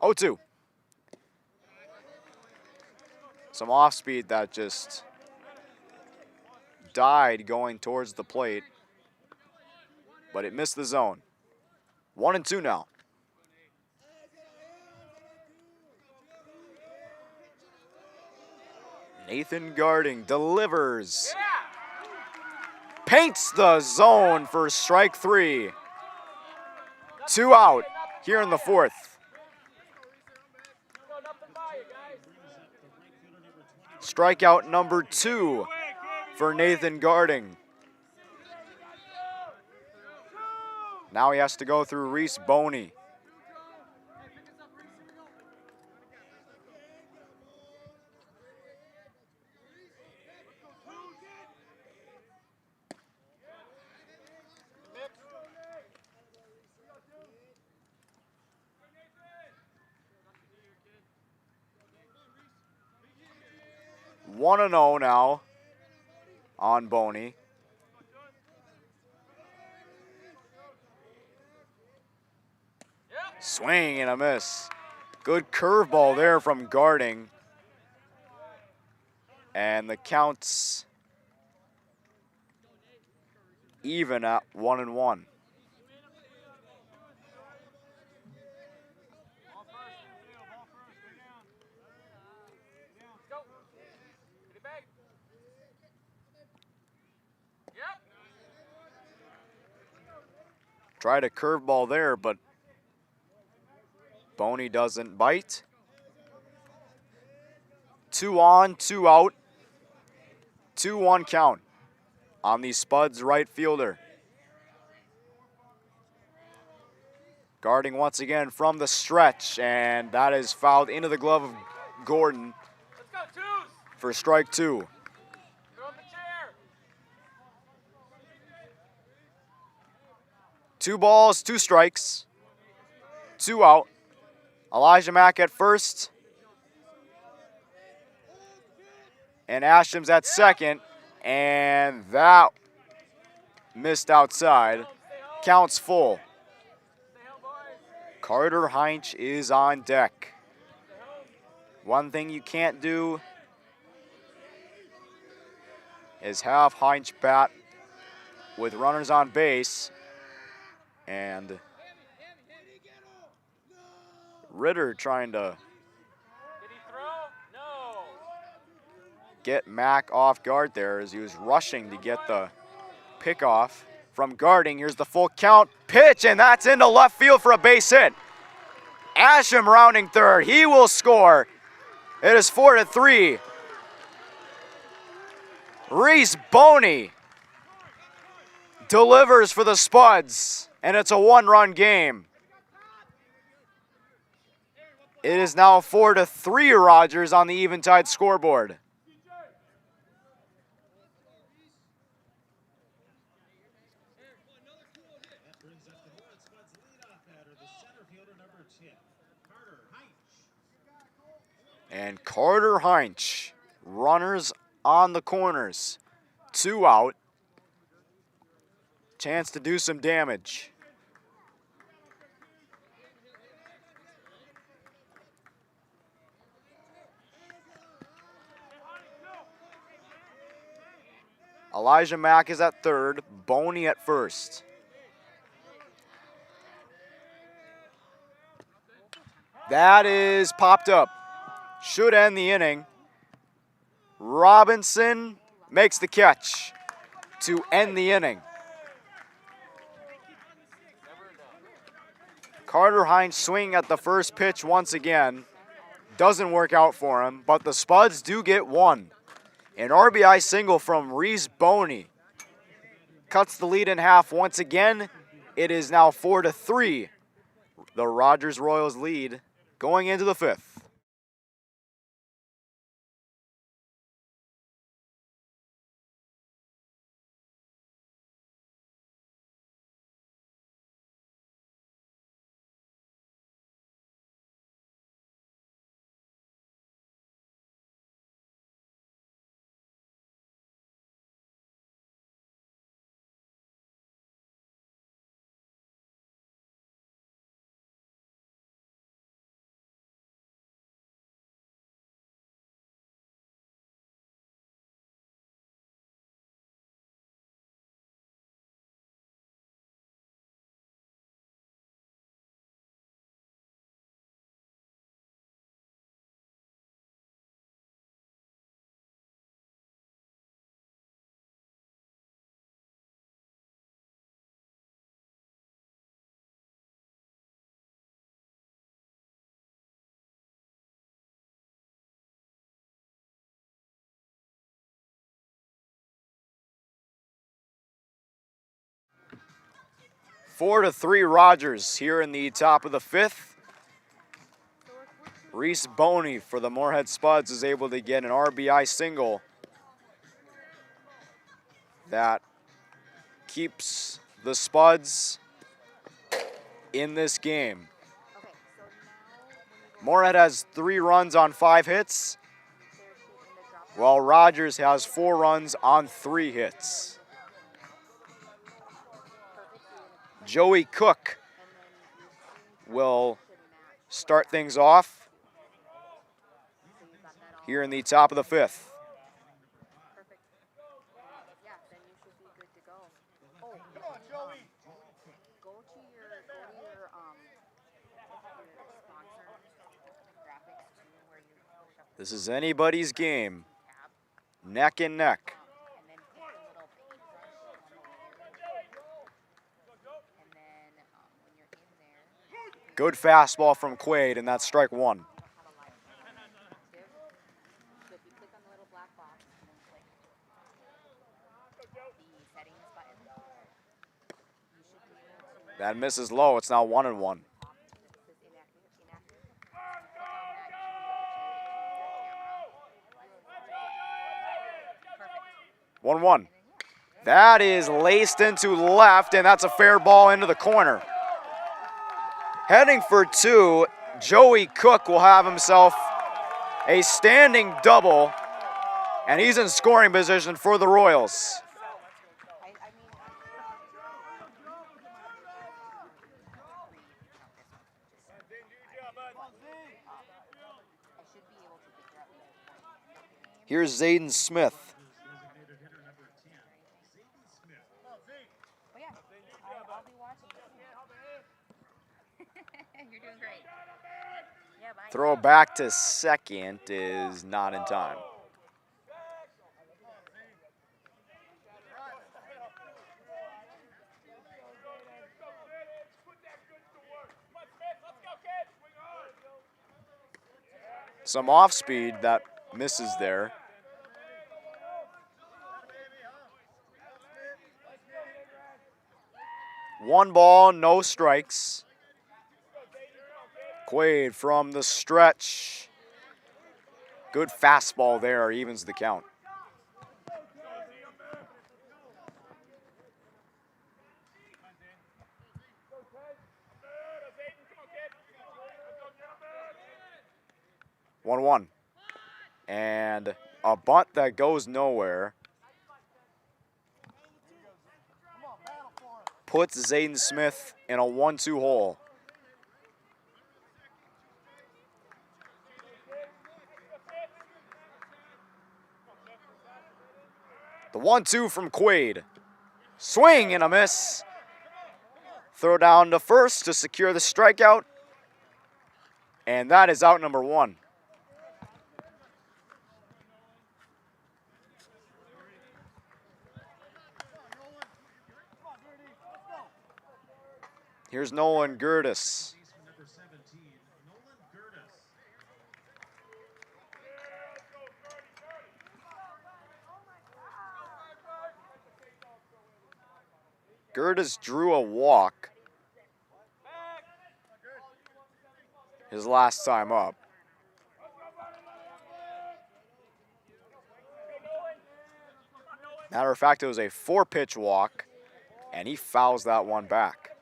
0-2. Some off speed that just died going towards the plate, but it missed the zone. 1-2 now. Nathan Garding delivers. Paints the zone for strike 3. 2 out here in the 4th. Go, nothing by you, guys. Strikeout number 2 for Nathan Garding. Now he has to go through Reese Boney. One and 0 now on Boney. Swing and a miss. Good curveball there from Garding. And the count's even at 1-1. Tried a curveball there, but Boney doesn't bite. 2 on, 2 out. 2-1 count on the Spuds right fielder. Garding once again from the stretch, and that is fouled into the glove of Gordon. Let's go, for strike 2. Throw him the chair. 2 balls, 2 strikes, 2 out. Elijah Mack at first. And Ashton's at second. And that missed outside. Counts full. Carter Heinch is on deck. One thing you can't do is have Heinch bat with runners on base. And Ritter trying to Did he throw? No. get Mack off guard there as he was rushing to get the pickoff from guarding. Here's the full count pitch, and that's into left field for a base hit. Asham rounding third. He will score. It is 4-3. Reese Boney delivers for the Spuds, and it's a 1-run game. It is now 4-3 Rogers on the Eventide scoreboard. That brings up the Moorhead Spuds leadoff batter, the center fielder, number 10, Carter Heinch. And Carter Heinch, runners on the corners. 2 out. Chance to do some damage. Elijah Mack is at third, Boney at first. That is popped up. Should end the inning. Robinson makes the catch to end the inning. Carter Heinz swinging at the first pitch once again. Doesn't work out for him, but the Spuds do get one. An RBI single from Reese Boney. Cuts the lead in half once again. It is now 4-3. The Rogers Royals lead going into the 5th. Four to 3 Rogers here in the top of the 5th. Reese Boney for the Moorhead Spuds is able to get an RBI single that keeps the Spuds in this game. Moorhead has 3 runs on 5 hits, while Rogers has 4 runs on 3 hits. Joey Cook will start things off here in the top of the 5th. Yeah, then you should be good to go. Oh, come on, Joey. Go to your sponsor graphics too, where you push up This is anybody's game, neck and neck. and then put the little paintbrush on the layer. And then when you're in there, Good fastball from Quaid, and that's strike 1. how to light active. So if you click on the little black box and then click the settings button, you should be able to That misses low. It's now 1-1. this is inactive. If you click on that, you should be able to change it to your camera. 1-1. That is laced into left, and that's a fair ball into the corner. Heading for 2, Joey Cook will have himself a standing double, and he's in scoring position for the Royals. I mean, I should be able to figure out these points. Here's Zayden Smith. Designated hitter number 10, Zayden Smith. Oh yeah, I'll be watching. You're doing great. Yeah, bye. Throw back to second is not in time. Some off speed that misses there. One ball, no strikes. Quaid from the stretch. Good fastball there, evens the count. One, 1. And a bunt that goes nowhere. Puts Zayden Smith in a 1-2 hole. The 1-2 from Quaid. Swing and a miss. Throw down to first to secure the strikeout. And that is out number 1. Here's Nolan Gertis. Number 17, Nolan Gertis. Gertis drew a walk his last time up. Matter of fact, it was a 4-pitch walk, and he fouls that one back.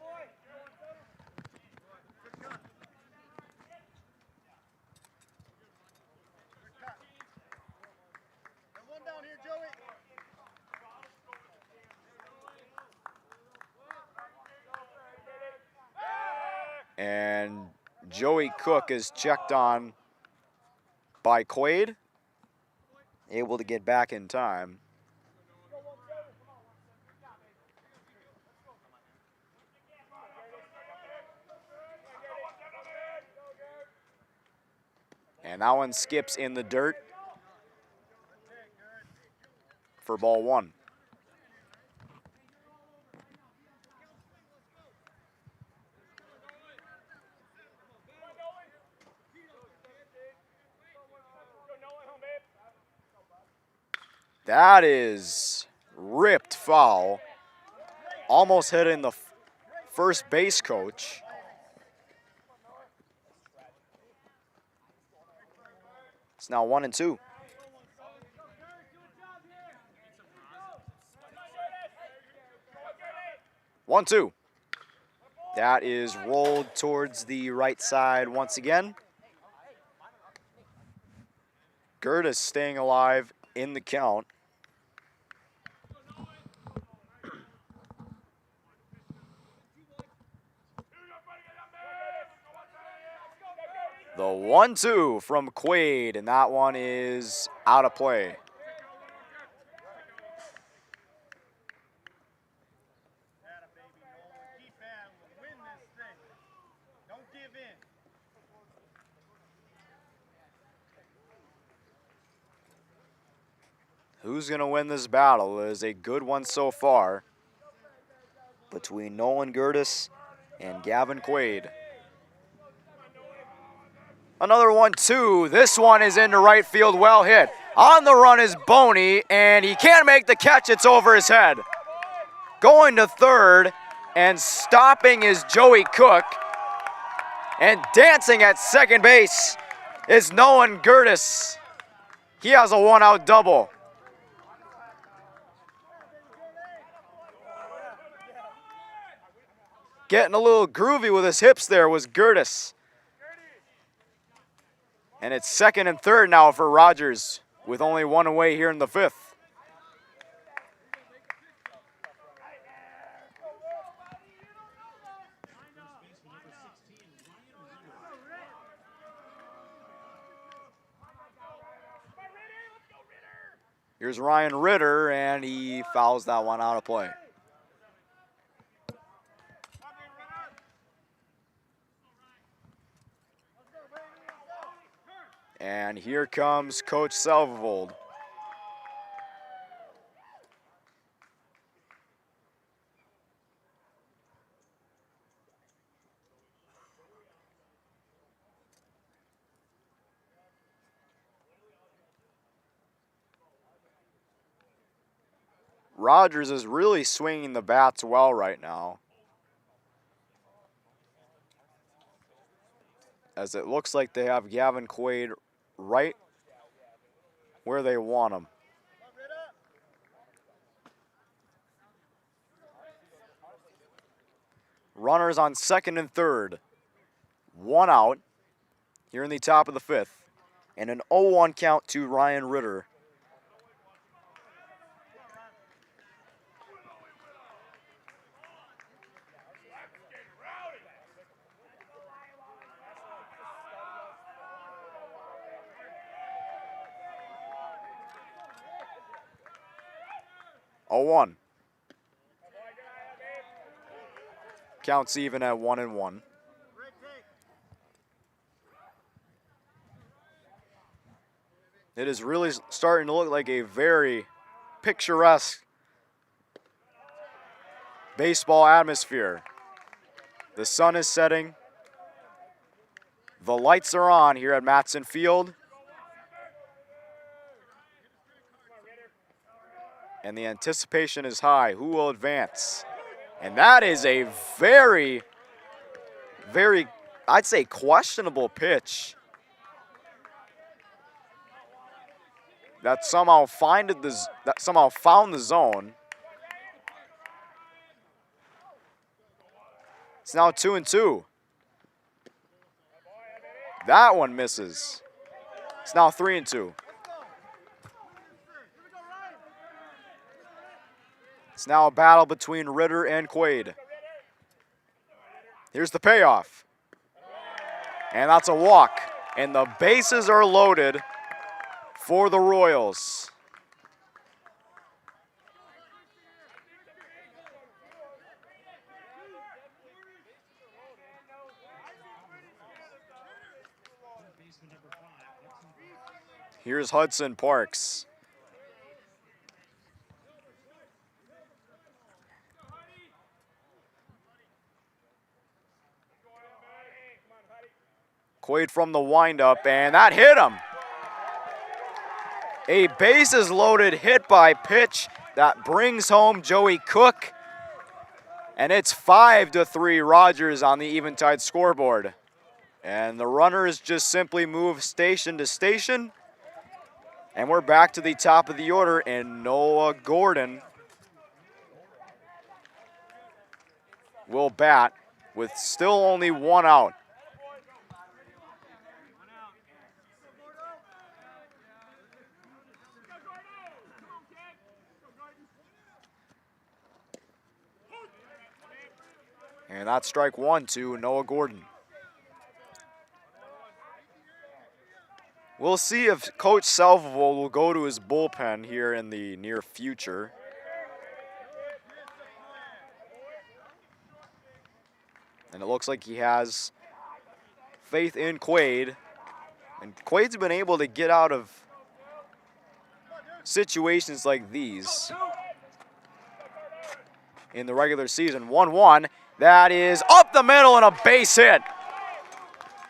And Joey Cook is checked on by Quaid, able to get back in time. And that one skips in the dirt for ball 1. That is ripped foul. Almost hitting the first base coach. It's now 1-2. One, 2. That is rolled towards the right side once again. Gertis staying alive in the count. The 1-2 from Quaid, and that one is out of play. Who's going to win this battle is a good one so far between Nolan Gertis and Gavin Quaid. Another 1-2. This one is into right field, well hit. On the run is Boney, and he can't make the catch. It's over his head. Going to third, and stopping is Joey Cook. And dancing at second base is Nolan Gertis. He has a 1-out double. Getting a little groovy with his hips there was Gertis. And it's second and third now for Rogers with only one away here in the fifth. Here's Ryan Ritter, and he fouls that one out of play. And here comes Coach Salvold. Rogers is really swinging the bats well right now, as it looks like they have Gavin Quaid right where they want him. Runners on second and third. One out here in the top of the fifth. And an 0-1 count to Ryan Ritter. A 1. Counts even at 1-1. It is really starting to look like a very picturesque baseball atmosphere. The sun is setting. The lights are on here at Matson Field. And the anticipation is high. Who will advance? And that is a very, very, I'd say, questionable pitch that somehow found the zone. It's now 2-2. That one misses. It's now 3-2. It's now a battle between Ritter and Quaid. Here's the payoff. And that's a walk. And the bases are loaded for the Royals. Here's Hudson Parks. Quaid from the windup, and that hit him. A bases loaded hit by pitch that brings home Joey Cook. And it's 5-3 Rogers on the eventide scoreboard. And the runners just simply move station to station. And we're back to the top of the order, and Noah Gordon will bat with still only one out. And that's strike one to Noah Gordon. We'll see if Coach Salvold will go to his bullpen here in the near future. And it looks like he has faith in Quaid. And Quaid's been able to get out of situations like these in the regular season. 1-1. That is up the middle and a base hit.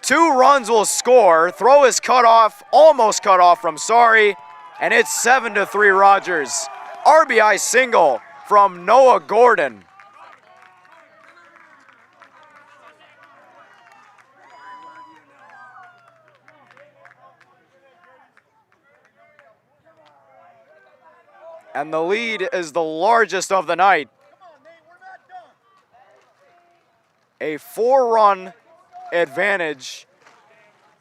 2 runs will score. Throw is cut off, almost cut off from Sorry, and it's 7-3 Rogers. RBI single from Noah Gordon. And the lead is the largest of the night. A 4-run advantage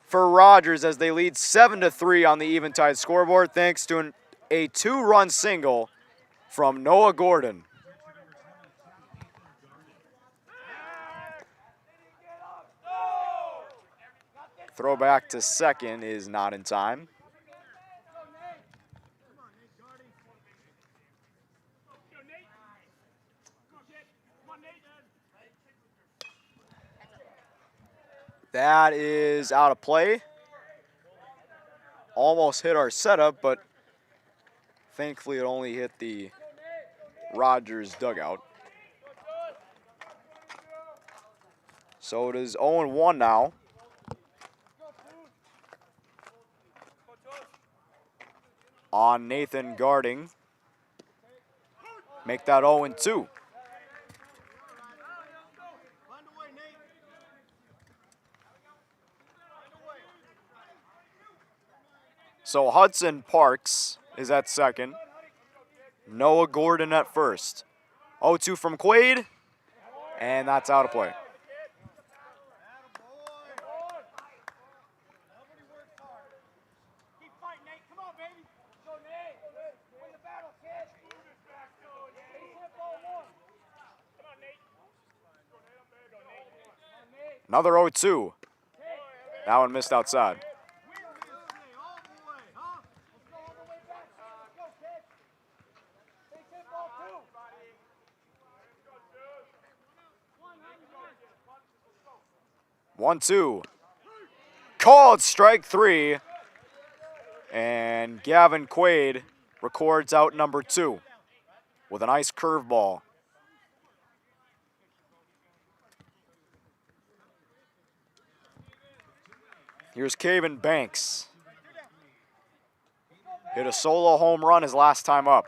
for Rogers as they lead 7-3 on the Eventide scoreboard thanks to a 2-run single from Noah Gordon. Throwback to second is not in time. That is out of play. Almost hit our setup, but thankfully it only hit the Rogers dugout. So it is 0-1 now. On Nathan Garding. Make that 0-2. So Hudson Parks is at second. Noah Gordon at first. 0-2 from Quaid, and that's out of play. Another 0-2. That one missed outside. One, two. Called strike 3. And Gavin Quaid records out number 2 with a nice curveball. Here's Caven Banks. Hit a solo home run his last time up.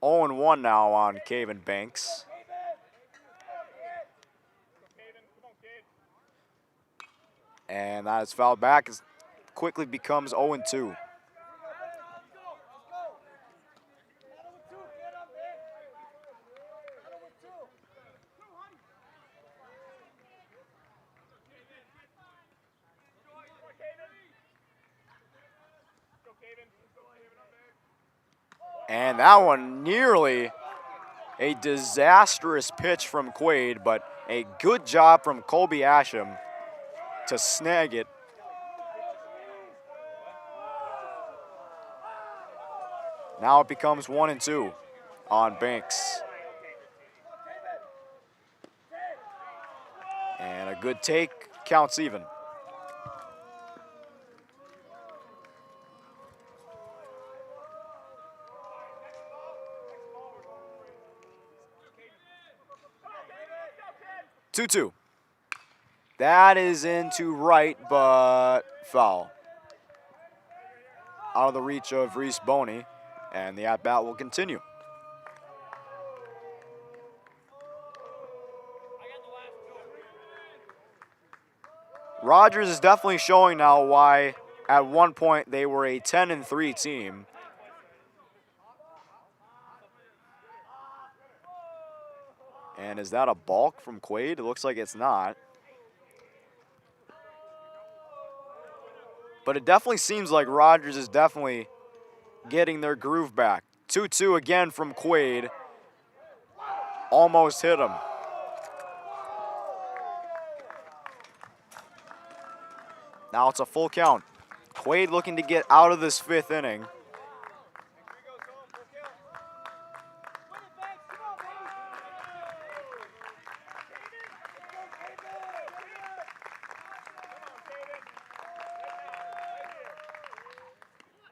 Oh and 1 now on Caven Banks. And that is fouled back as quickly becomes 0-2. And that one nearly a disastrous pitch from Quaid, but a good job from Colby Asham to snag it. Now it becomes 1-2 on Banks. And a good take, counts even. Two-two. That is into right, but foul. Out of the reach of Reese Boney, and the at-bat will continue. Rogers is definitely showing now why at one point they were a 10-3 team. And is that a balk from Quaid? It looks like it's not. But it definitely seems like Rogers is definitely getting their groove back. 2-2 again from Quaid. Almost hit him. Now it's a full count. Quaid looking to get out of this 5th inning.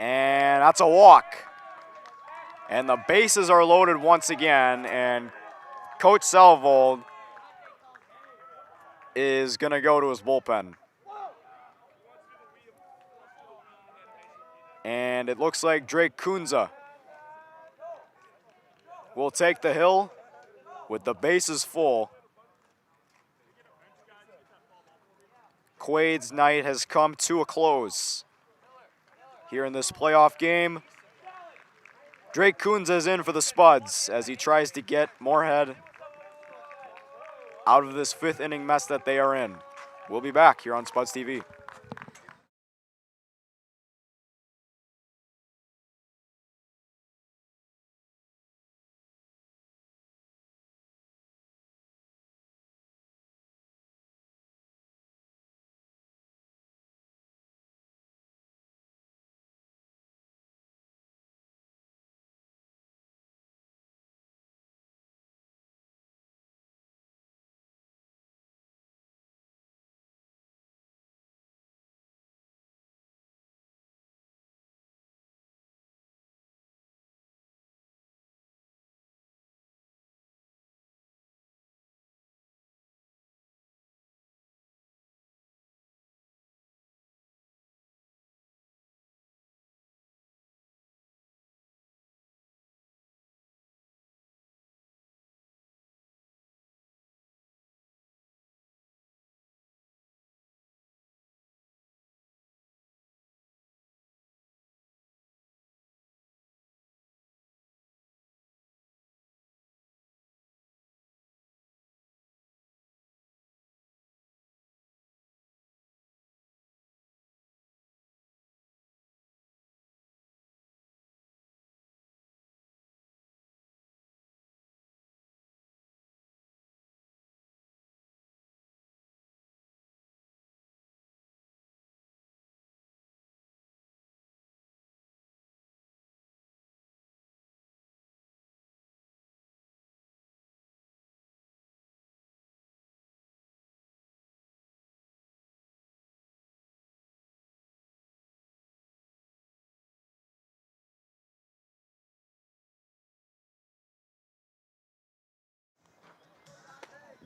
And that's a walk. And the bases are loaded once again, and Coach Salvold is going to go to his bullpen. And it looks like Drake Kunza will take the hill with the bases full. Quade's night has come to a close. Here in this playoff game, Drake Kunza is in for the Spuds as he tries to get Moorhead out of this fifth inning mess that they are in. We'll be back here on Spuds TV.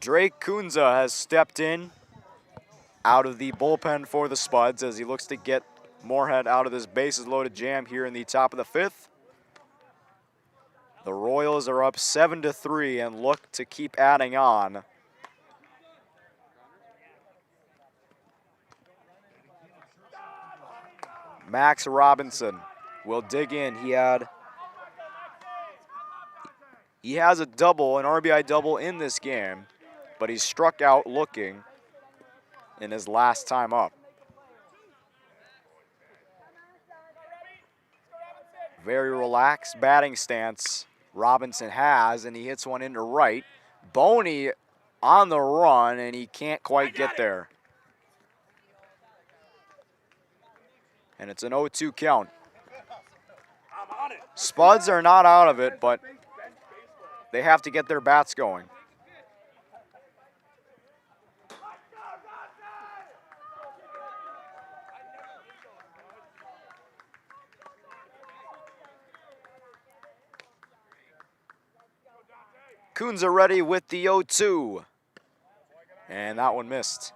Drake Kunza has stepped in out of the bullpen for the Spuds as he looks to get Moorhead out of this bases loaded jam here in the top of the fifth. The Royals are up 7-3 and look to keep adding on. Max Robinson will dig in. He has a double, an RBI double in this game, but he struck out looking in his last time up. Very relaxed batting stance Robinson has, and he hits one into right. Boney on the run, and he can't quite get there. And it's an 0-2 count. Spuds are not out of it, but they have to get their bats going. Kunza ready with the 0-2. And that one missed.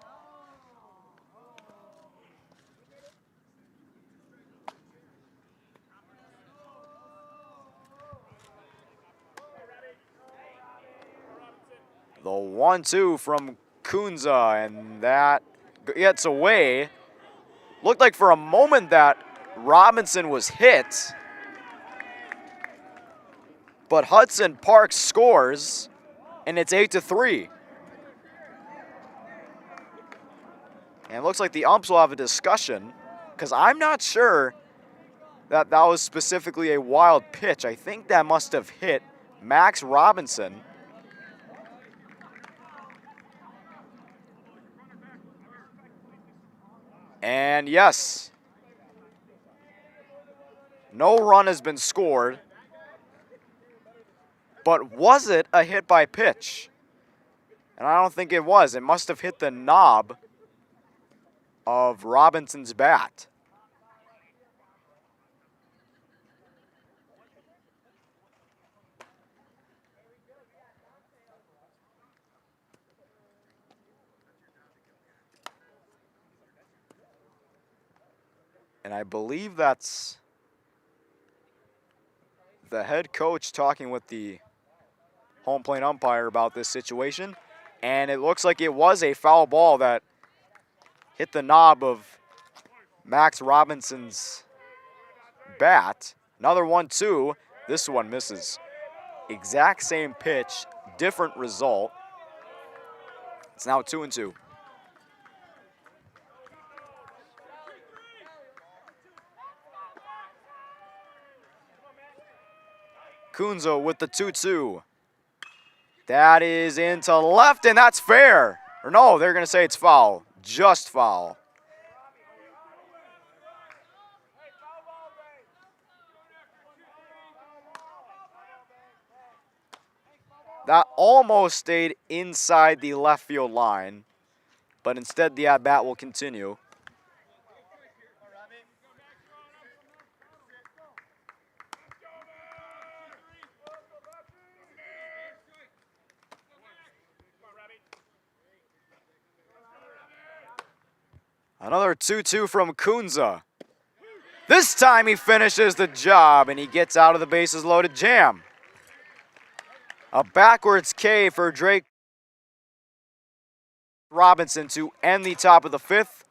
The 1-2 from Kunza, and that gets away. Looked like for a moment that Robinson was hit, but Hudson Park scores, and it's 8-3. And it looks like the umps will have a discussion, because I'm not sure that that was specifically a wild pitch. I think that must have hit Max Robinson. And yes, no run has been scored. But was it a hit by pitch? And I don't think it was. It must have hit the knob of Robinson's bat. And I believe that's the head coach talking with the home plate umpire about this situation. And it looks like it was a foul ball that hit the knob of Max Robinson's bat. Another 1-2. This one misses. Exact same pitch, different result. It's now 2-2. Kunzo with the 2-2. That is into left, and that's fair. Or no, they're going to say it's foul. Just foul. That almost stayed inside the left field line, but instead the at-bat will continue. Another 2-2 from Kunza. This time he finishes the job and he gets out of the bases loaded jam. A backwards K for Drake Robinson to end the top of the fifth.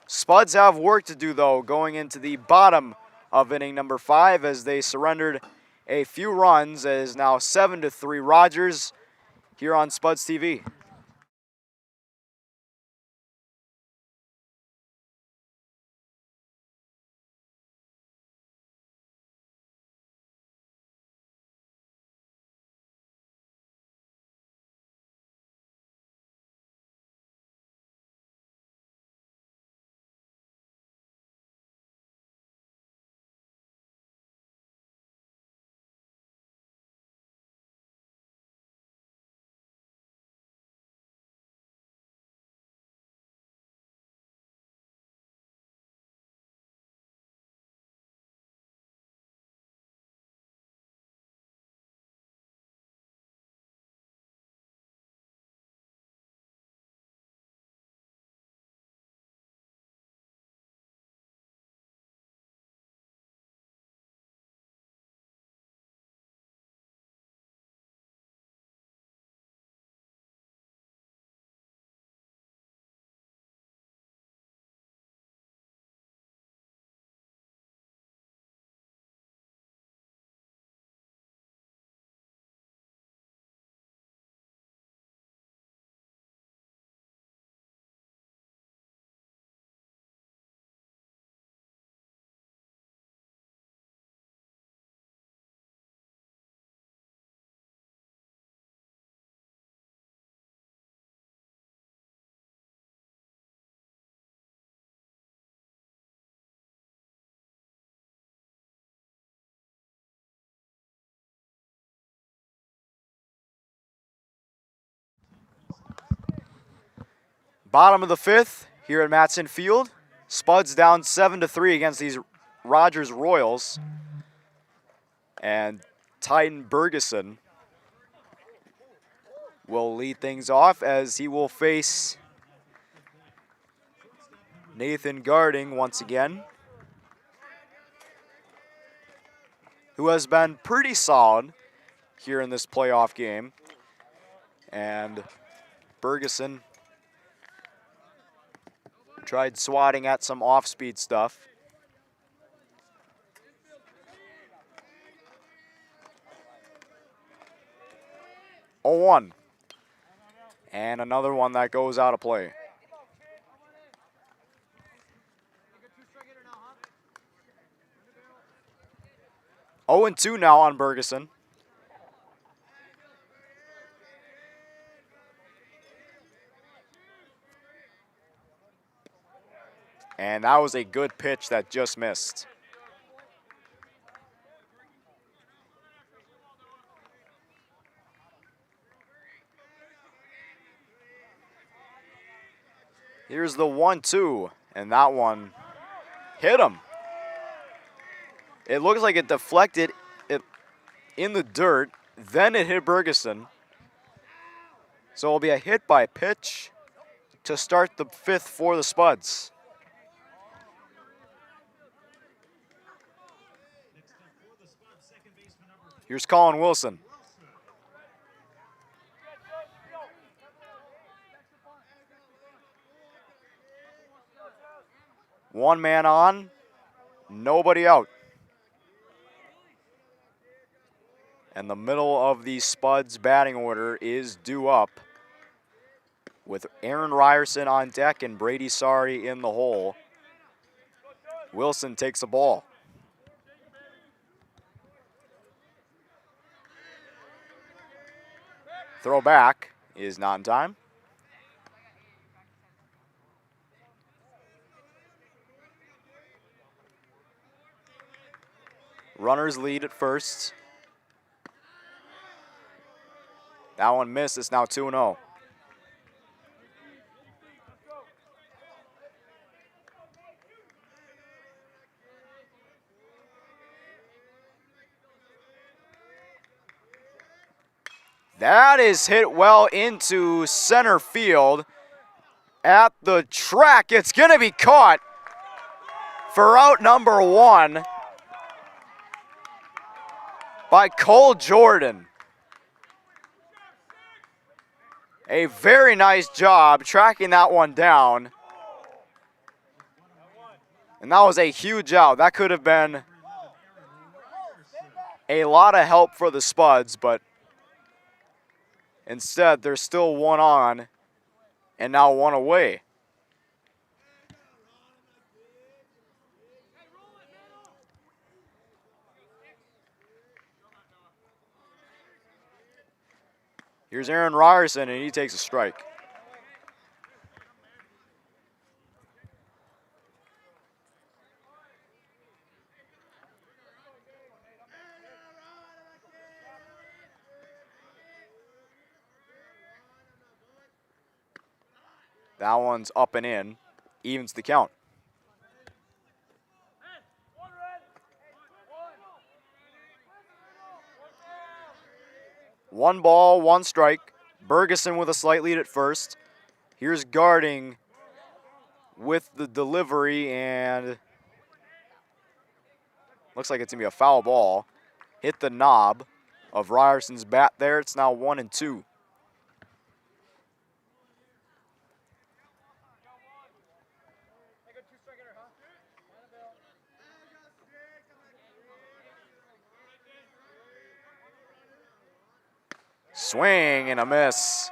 Spuds have work to do though going into the bottom of inning number 5 as they surrendered a few runs. It is now 7-3 Rogers here on Spuds TV. Bottom of the fifth here at Matson Field. Spuds down 7-3 against these Rogers Royals. And Titan Bergeson will lead things off as he will face Nathan Garding once again, who has been pretty solid here in this playoff game. And Bergeson tried swatting at some off-speed stuff. Oh, 1. And another one that goes out of play. Oh, 2 now on Bergeson. And that was a good pitch that just missed. Here's the 1-2, and that one hit him. It looks like it deflected it in the dirt, then it hit Bergeson. So it'll be a hit by pitch to start the fifth for the Spuds. Here's Colin Wilson. One man on, nobody out. And the middle of the Spuds batting order is due up with Aaron Ryerson on deck and Brady Sari in the hole. Wilson takes the ball. Throw back is not in time. Runners lead at first. That one missed. It's now 2-0. That is hit well into center field at the track. It's going to be caught for out number 1 by Cole Jordan. A very nice job tracking that one down. And that was a huge out. That could have been a lot of help for the Spuds, but instead there's still one on and now one away. Here's Aaron Ryerson, and he takes a strike. That one's up and in, evens the count. One ball, one strike. Bergeson with a slight lead at first. Here's Garding with the delivery, and looks like it's going to be a foul ball. Hit the knob of Ryerson's bat there. It's now 1-2. Swing and a miss.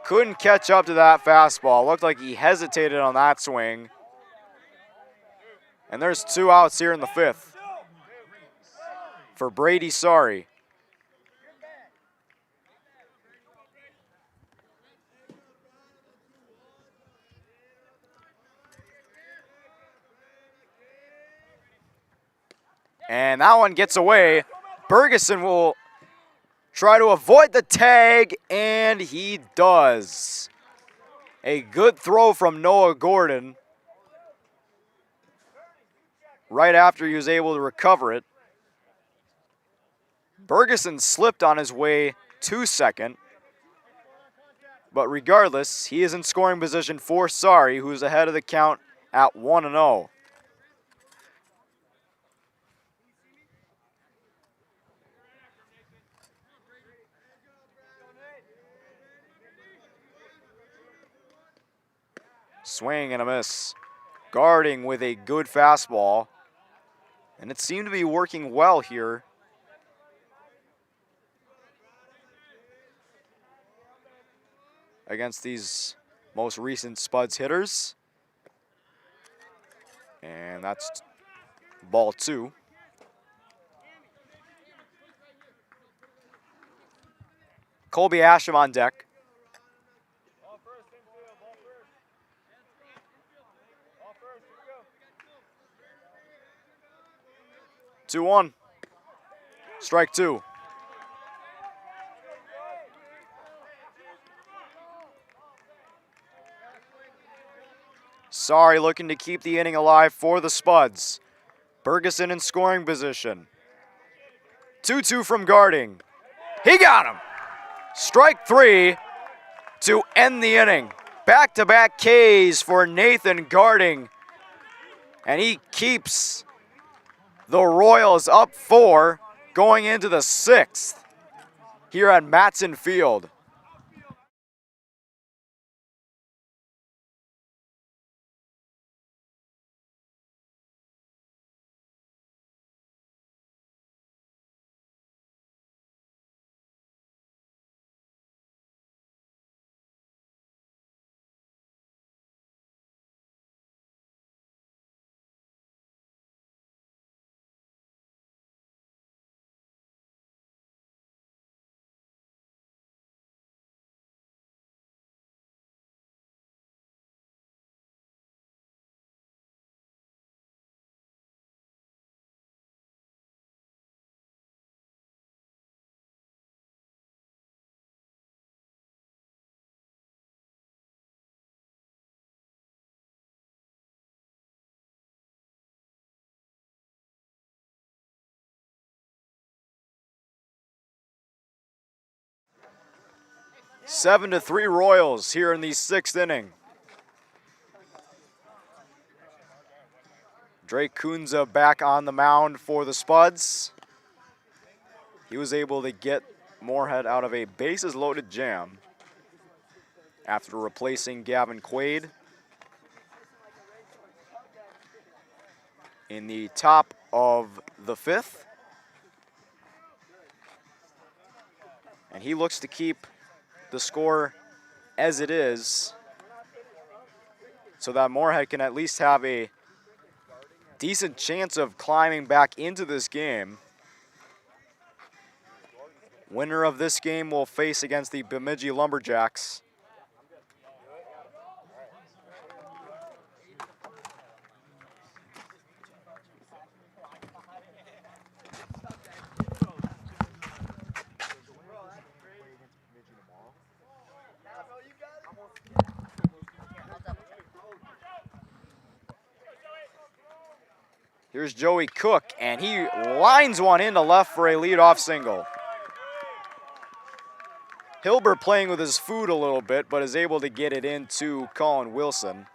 Couldn't catch up to that fastball. Looked like he hesitated on that swing. And there's 2 outs here in the 5th for Brady Sari. And that one gets away. Bergeson will try to avoid the tag, and he does. A good throw from Noah Gordon right after he was able to recover it. Bergeson slipped on his way to second, but regardless, he is in scoring position for Sari, who's ahead of the count at 1-0. Swing and a miss. Garding with a good fastball. And it seemed to be working well here. Against these most recent Spuds hitters. And that's ball 2. Colby Asham on deck. 2-1. Strike 2. Sari looking to keep the inning alive for the Spuds. Bergeson in scoring position. 2-2 from Garding. He got him. Strike 3 to end the inning. Back-to-back Ks for Nathan Garding. And he keeps the Royals up 4 going into the 6th here at Matson Field. 7-3 Royals here in the 6th inning. Drake Kunza back on the mound for the Spuds. He was able to get Moorhead out of a bases-loaded jam after replacing Gavin Quaid in the top of the 5th. And he looks to keep the score as it is so that Moorhead can at least have a decent chance of climbing back into this game. Winner of this game will face against the Bemidji Lumberjacks. Here's Joey Cook, and he lines one into left for a leadoff single. Hilbert playing with his food a little bit, but is able to get it into Colin Wilson.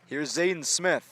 Here's Zayden Smith.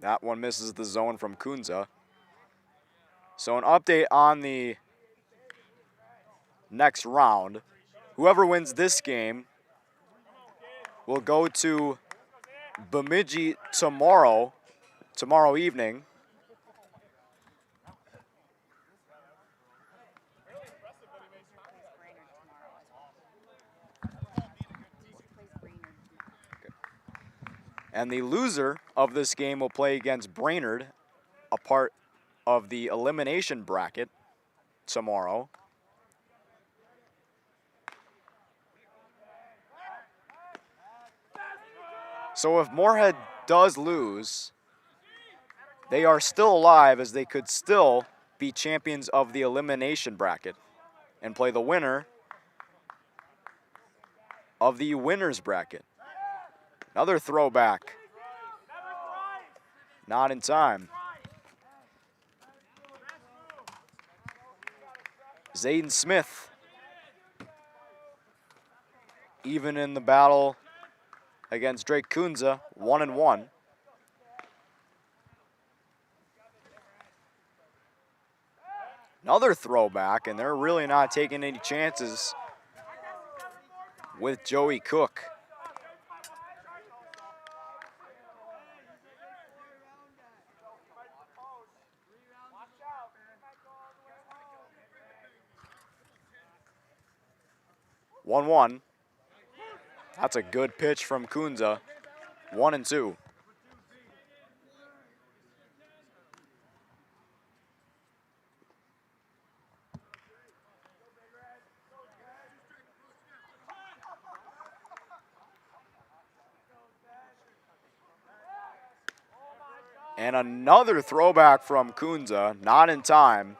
That one misses the zone from Kunza. So an update on the next round. Whoever wins this game will go to Bemidji tomorrow evening. And the loser of this game will play against Brainerd, a part of the elimination bracket tomorrow. So if Moorhead does lose, they are still alive, as they could still be champions of the elimination bracket and play the winner of the winners bracket. Another throwback. Not in time. Zayden Smith, even in the battle against Drake Kunza, 1-1. Another throwback, and they're really not taking any chances with Joey Cook. One. That's a good pitch from Kunza. 1-2. And another throwback from Kunza, not in time.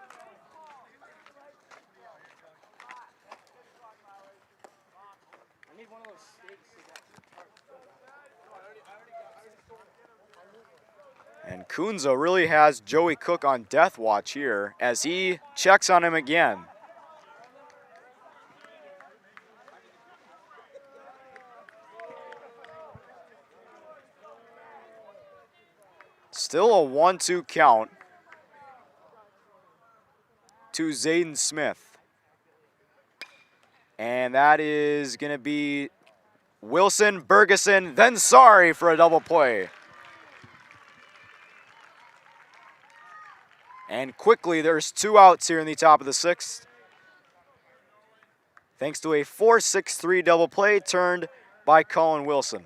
And Kunza really has Joey Cook on death watch here as he checks on him again. Still a 1-2 count to Zayden Smith. And that is going to be Wilson, Bergeson, then sorry for a double play. And quickly, there's 2 outs here in the top of the 6th. Thanks to a 4-6-3 double play turned by Colin Wilson.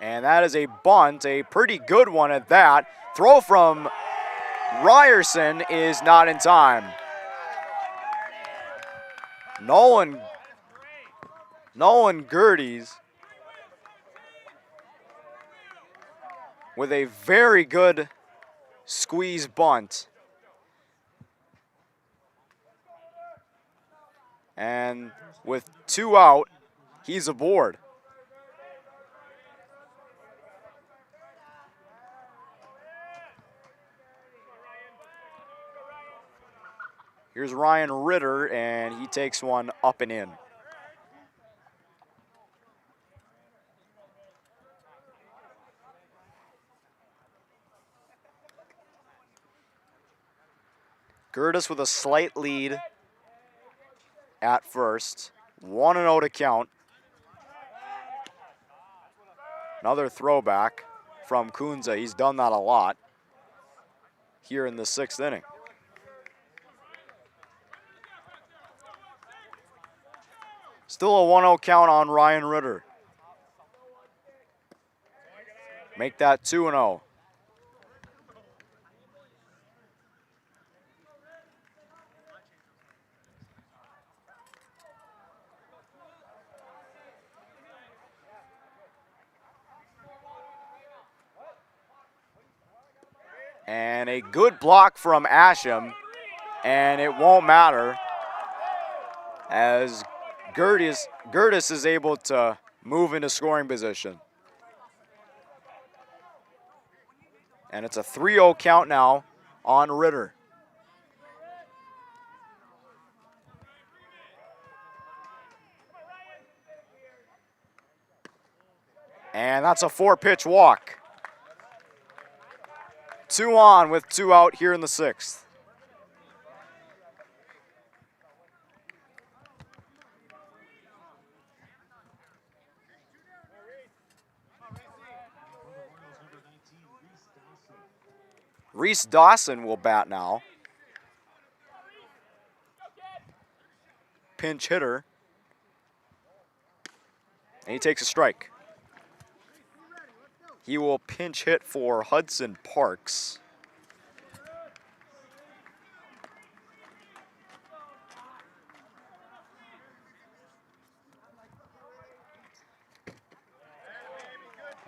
And that is a bunt, a pretty good one at that. Throw from Ryerson is not in time. Nolan Gerties with a very good squeeze bunt. And with 2 out, he's aboard. Here's Ryan Ritter, and he takes one up and in. Gertis with a slight lead at first. 1-0 to count. Another throwback from Kunza. He's done that a lot here in the 6th inning. Still a 1-0 count on Ryan Ritter. Make that 2-0. And a good block from Asham, and it won't matter as Gertis is able to move into scoring position. And it's a 3-0 count now on Ritter. And that's a 4-pitch walk. 2 on with 2 out here in the 6th. Reese Dawson will bat now. Pinch hitter. And he takes a strike. He will pinch hit for Hudson Parks.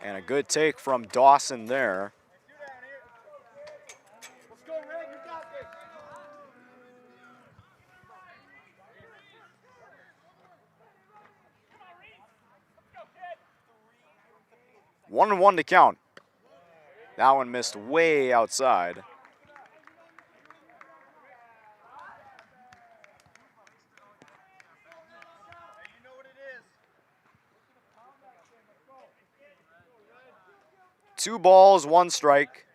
And a good take from Dawson there. One and 1 to count. That one missed way outside. Two balls, 1 strike.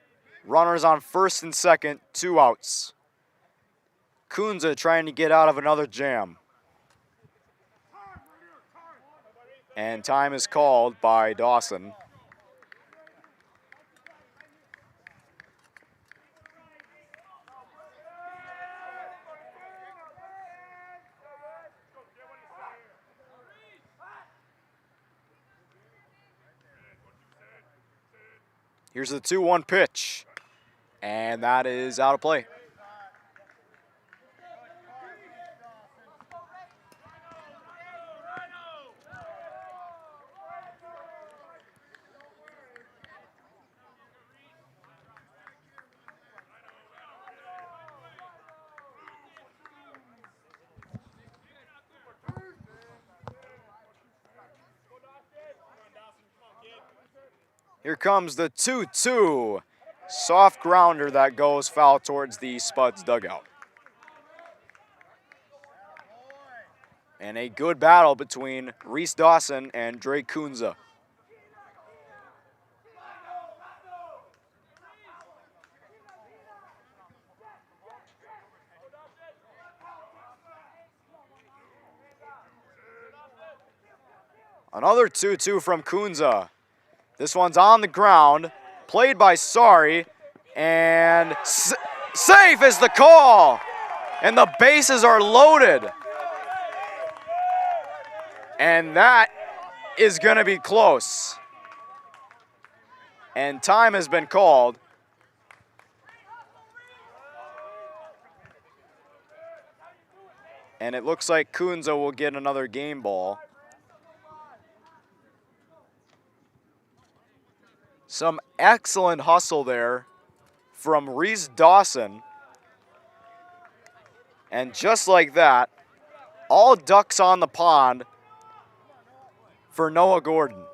Runners on first and second, 2 outs. Kunza trying to get out of another jam. And time is called by Dawson. Here's the 2-1 pitch, and that is out of play. Here comes the 2-2. Soft grounder that goes foul towards the Spuds dugout. And a good battle between Reese Dawson and Drake Kunza. Another 2-2 from Kunza. This one's on the ground, played by Sari, and safe is the call. And the bases are loaded. And that is gonna be close. And time has been called. And it looks like Kunze will get another game ball. Some excellent hustle there from Reese Dawson. And just like that, all ducks on the pond for Noah Gordon.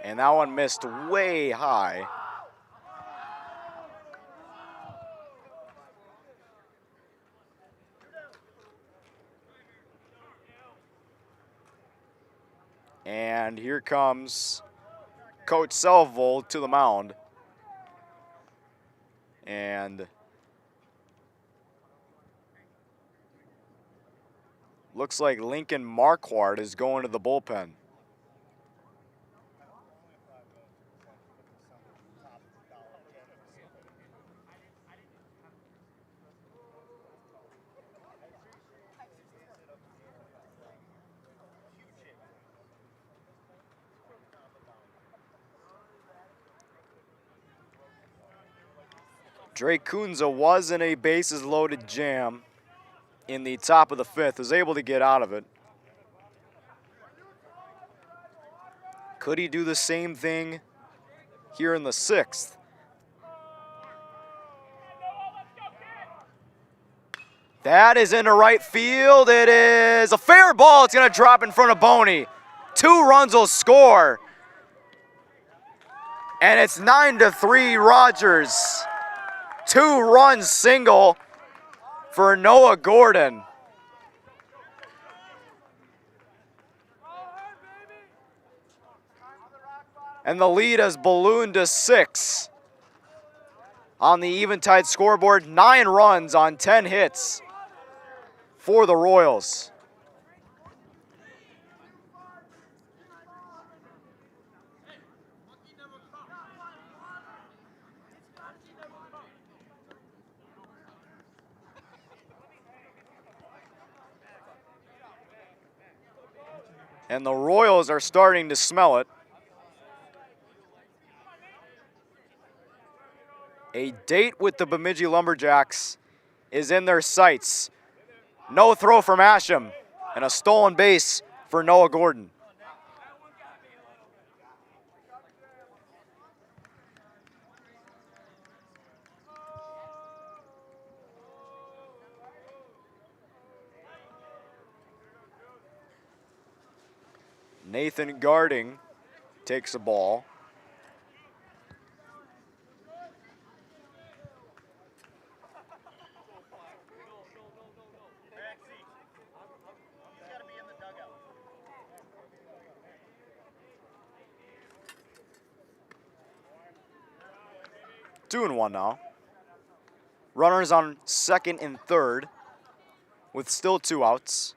And that one missed way high. And here comes Coach Selvold to the mound. And looks like Lincoln Marquardt is going to the bullpen. Drake Kunze was in a bases loaded jam in the top of the fifth, was able to get out of it. Could he do the same thing here in the sixth? That is into right field. It is a fair ball. It's going to drop in front of Boney. 2 runs will score. And it's 9-3 Rogers. 2-run single for Noah Gordon. And the lead has ballooned to 6. On the Eventide scoreboard, 9 runs on 10 hits for the Royals. And the Royals are starting to smell it. A date with the Bemidji Lumberjacks is in their sights. No throw from Asham, and a stolen base for Noah Gordon. Nathan Garding takes a ball. Two and one now. Runners on second and third with still 2 outs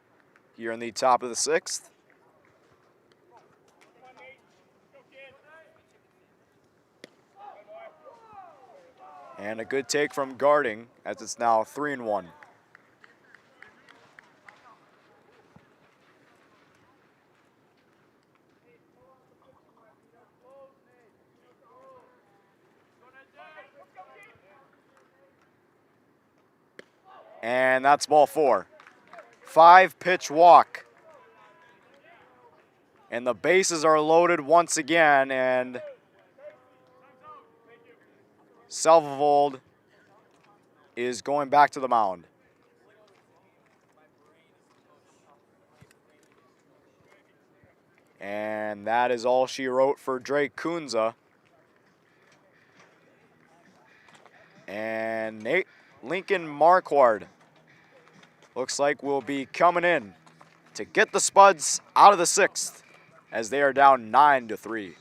here in the top of the sixth. And a good take from Garding as it's now 3 and 1. And that's ball 4. 5-pitch walk. And the bases are loaded once again, and Selvold is going back to the mound. And that is all she wrote for Drake Kunze. And Lincoln Marquardt looks like will be coming in to get the Spuds out of the sixth as they are down 9-3.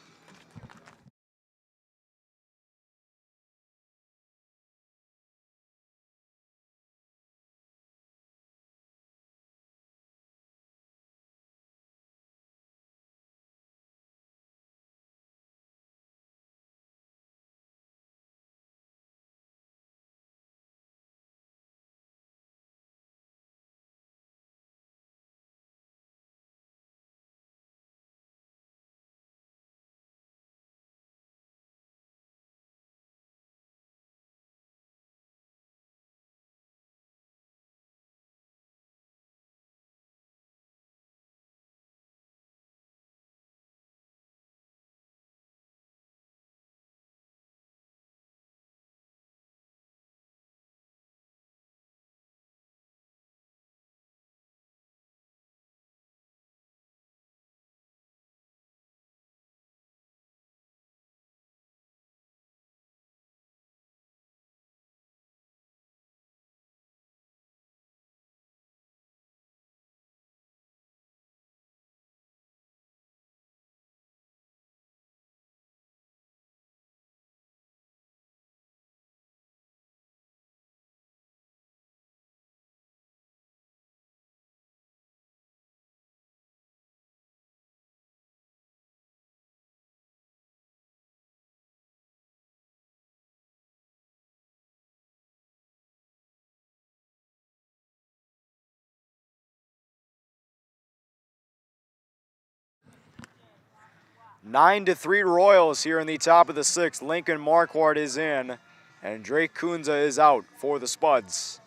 9-3 Royals here in the top of the sixth. Lincoln Marquardt is in, and Drake Kunza is out for the Spuds.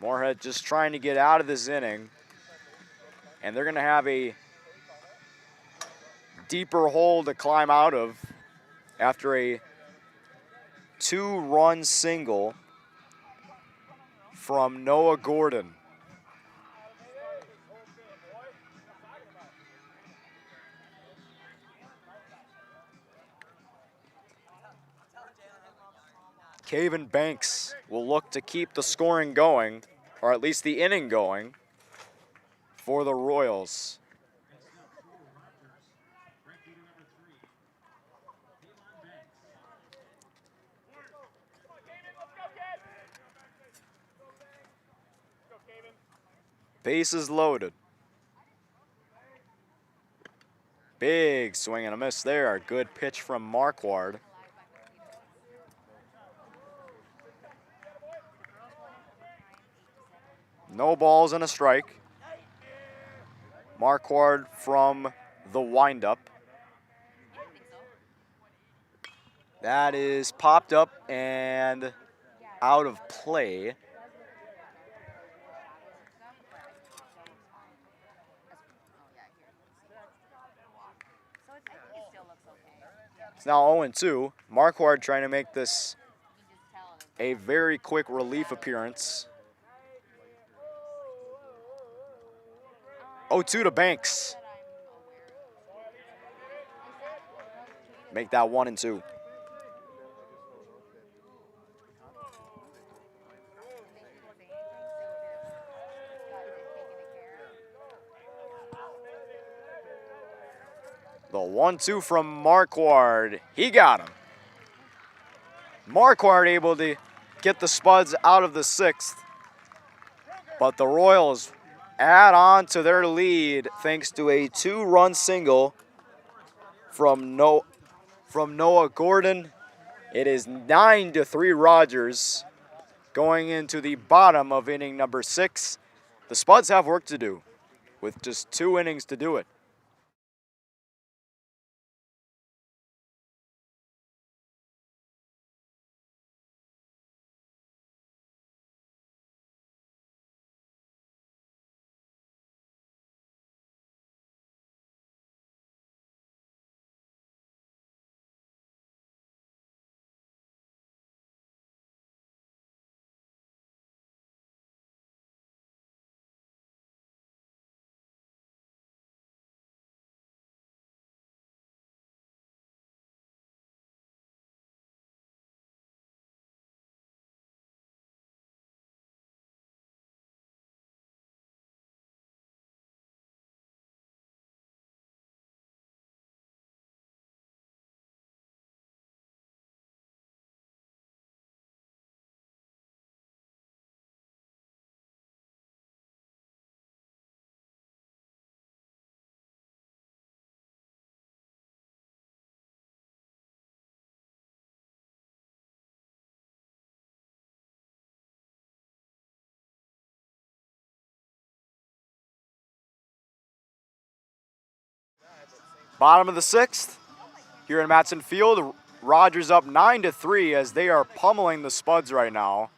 Moorhead just trying to get out of this inning, and they're going to have a deeper hole to climb out of after a 2-run single from Noah Gordon. Caven Banks will look to keep the scoring going, or at least the inning going, for the Royals. Bases loaded. Big swing and a miss there. Good pitch from Marquardt. No balls and a strike. Marquardt from the windup. That is popped up and out of play. It's now 0-2. Marquardt trying to make this a very quick relief appearance. 0-2 to Banks. Make that 1-2. The 1-2 from Marquardt. He got him. Marquardt able to get the Spuds out of the sixth, but the Royals add on to their lead thanks to a 2-run single from Noah Gordon. It is 9-3 Rogers going into the bottom of inning number 6. The Spuds have work to do with just 2 innings to do it. Bottom of the 6th here in Matson Field. Rogers up 9-3 as they are pummeling the Spuds right now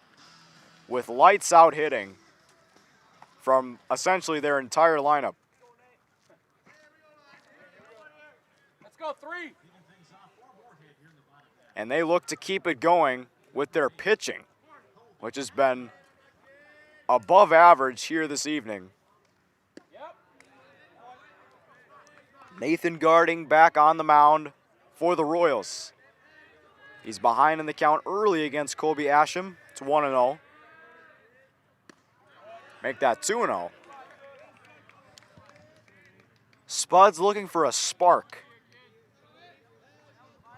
with lights out hitting from essentially their entire lineup. Let's go 3. And they look to keep it going with their pitching, which has been above average here this evening. Nathan Garding back on the mound for the Royals. He's behind in the count early against Colby Asham. It's 1-0. Make that 2-0. Spuds looking for a spark.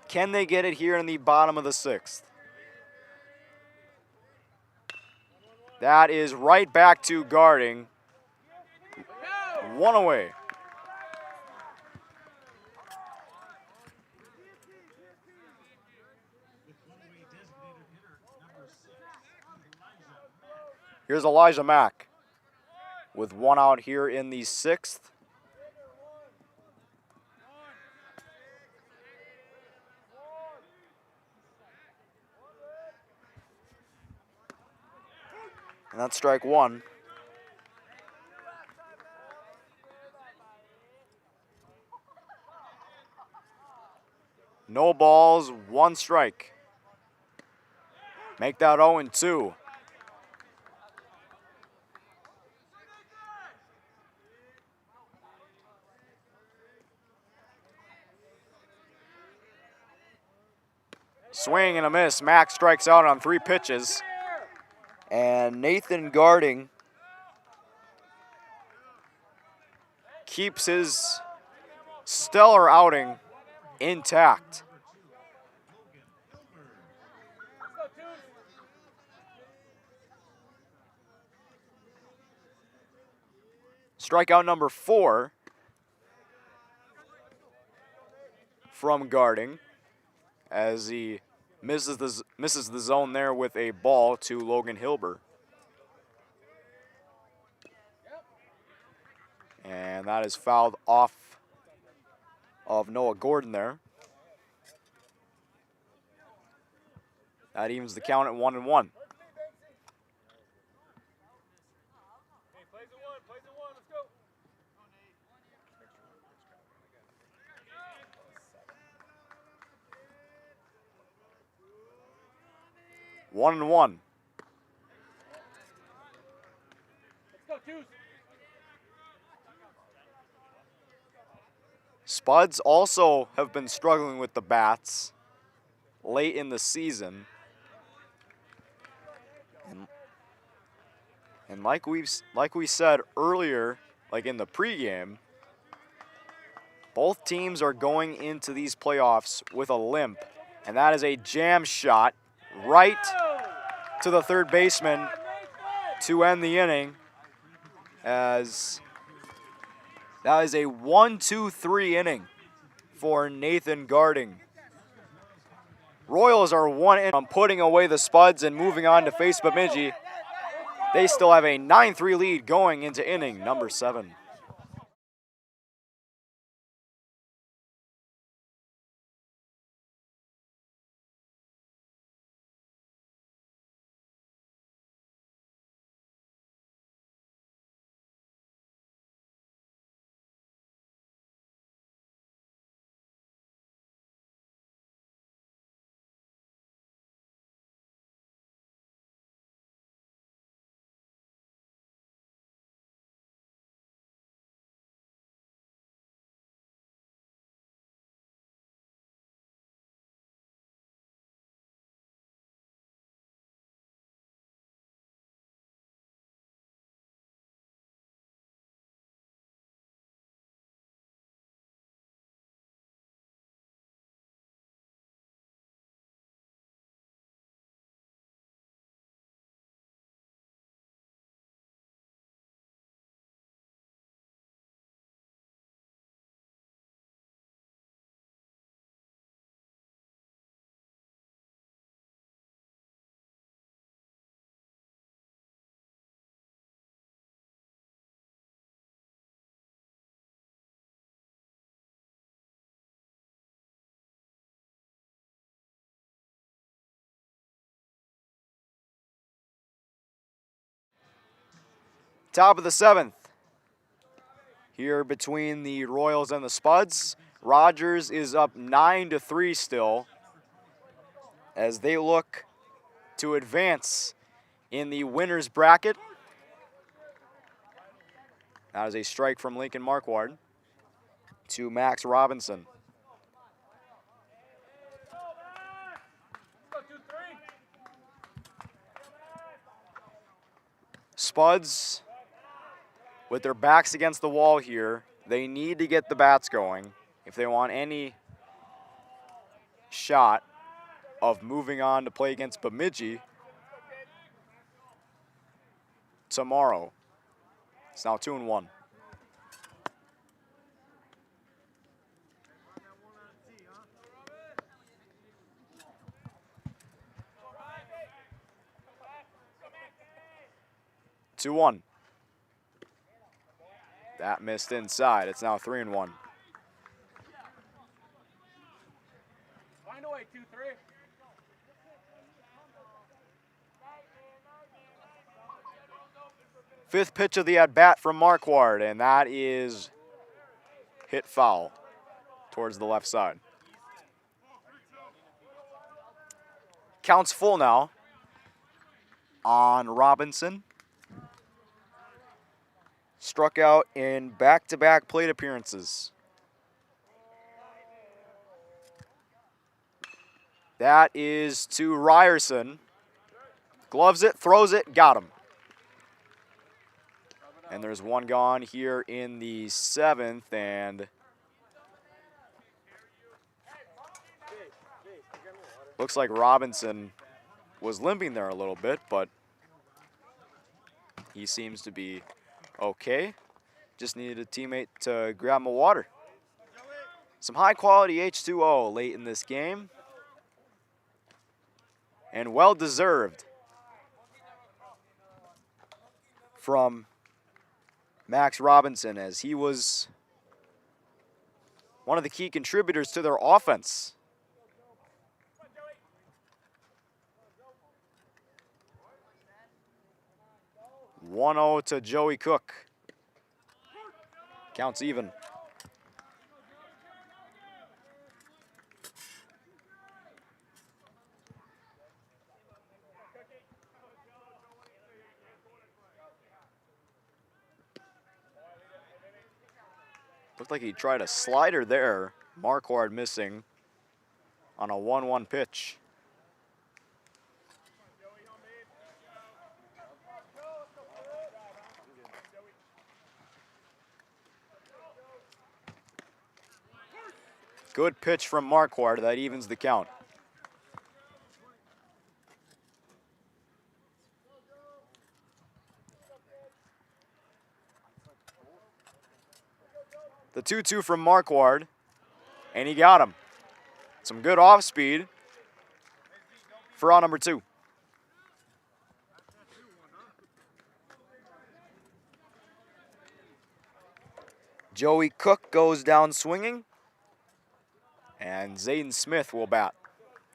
Can they get it here in the bottom of the 6th? That is right back to Garding. 1 away. Here's Elijah Mack with 1 out here in the 6th. And that's strike one. No balls, one strike. Make that 0-2. Swing and a miss. Max strikes out on 3 pitches. And Nathan Garding keeps his stellar outing intact. Strikeout number 4 from Garding as he misses the zone there with a ball to Logan Hilber. And that is fouled off of Noah Gordon there. That evens the count at 1-1. Hey, plays at one, let's go. 1-1. Let's go, twos. Spuds also have been struggling with the bats late in the season. And like we said earlier, like in the pregame, both teams are going into these playoffs with a limp, and that is a jam shot right to the third baseman to end the inning, as that is a 1-2-3 inning for Nathan Garding. Royals are 1 in on putting away the Spuds and moving on to face Bemidji. They still have a 9-3 lead going into inning number 7. Top of the 7th. Here between the Royals and the Spuds. Rogers is up 9-3 still as they look to advance in the winner's bracket. That is a strike from Lincoln Marquardt to Max Robinson. Let's go, 2-3. Spuds, with their backs against the wall here, they need to get the bats going if they want any shot of moving on to play against Bemidji tomorrow. It's now 2-1. Two one. That missed inside. It's now 3-1. Find a way, 2-3. Fifth pitch of the at-bat from Marquardt, and that is hit foul towards the left side. Counts full now on Robinson. Struck out in back-to-back plate appearances. That is to Ryerson. Gloves it, throws it, got him. And there's one gone here in the seventh, and looks like Robinson was limping there a little bit, but he seems to be okay. Just needed a teammate to grab him a water. Some high quality H2O late in this game. And well deserved from Max Robinson, as he was one of the key contributors to their offense. "1-0 to Joey Cook. Counts even. Looked like he tried a slider there. Marquardt missing on a 1-1 pitch. Good pitch from Marquardt. That evens the count. The 2-2 from Marquardt, and he got him. Some good off speed for out number 2. Joey Cook goes down swinging, and Zayden Smith will bat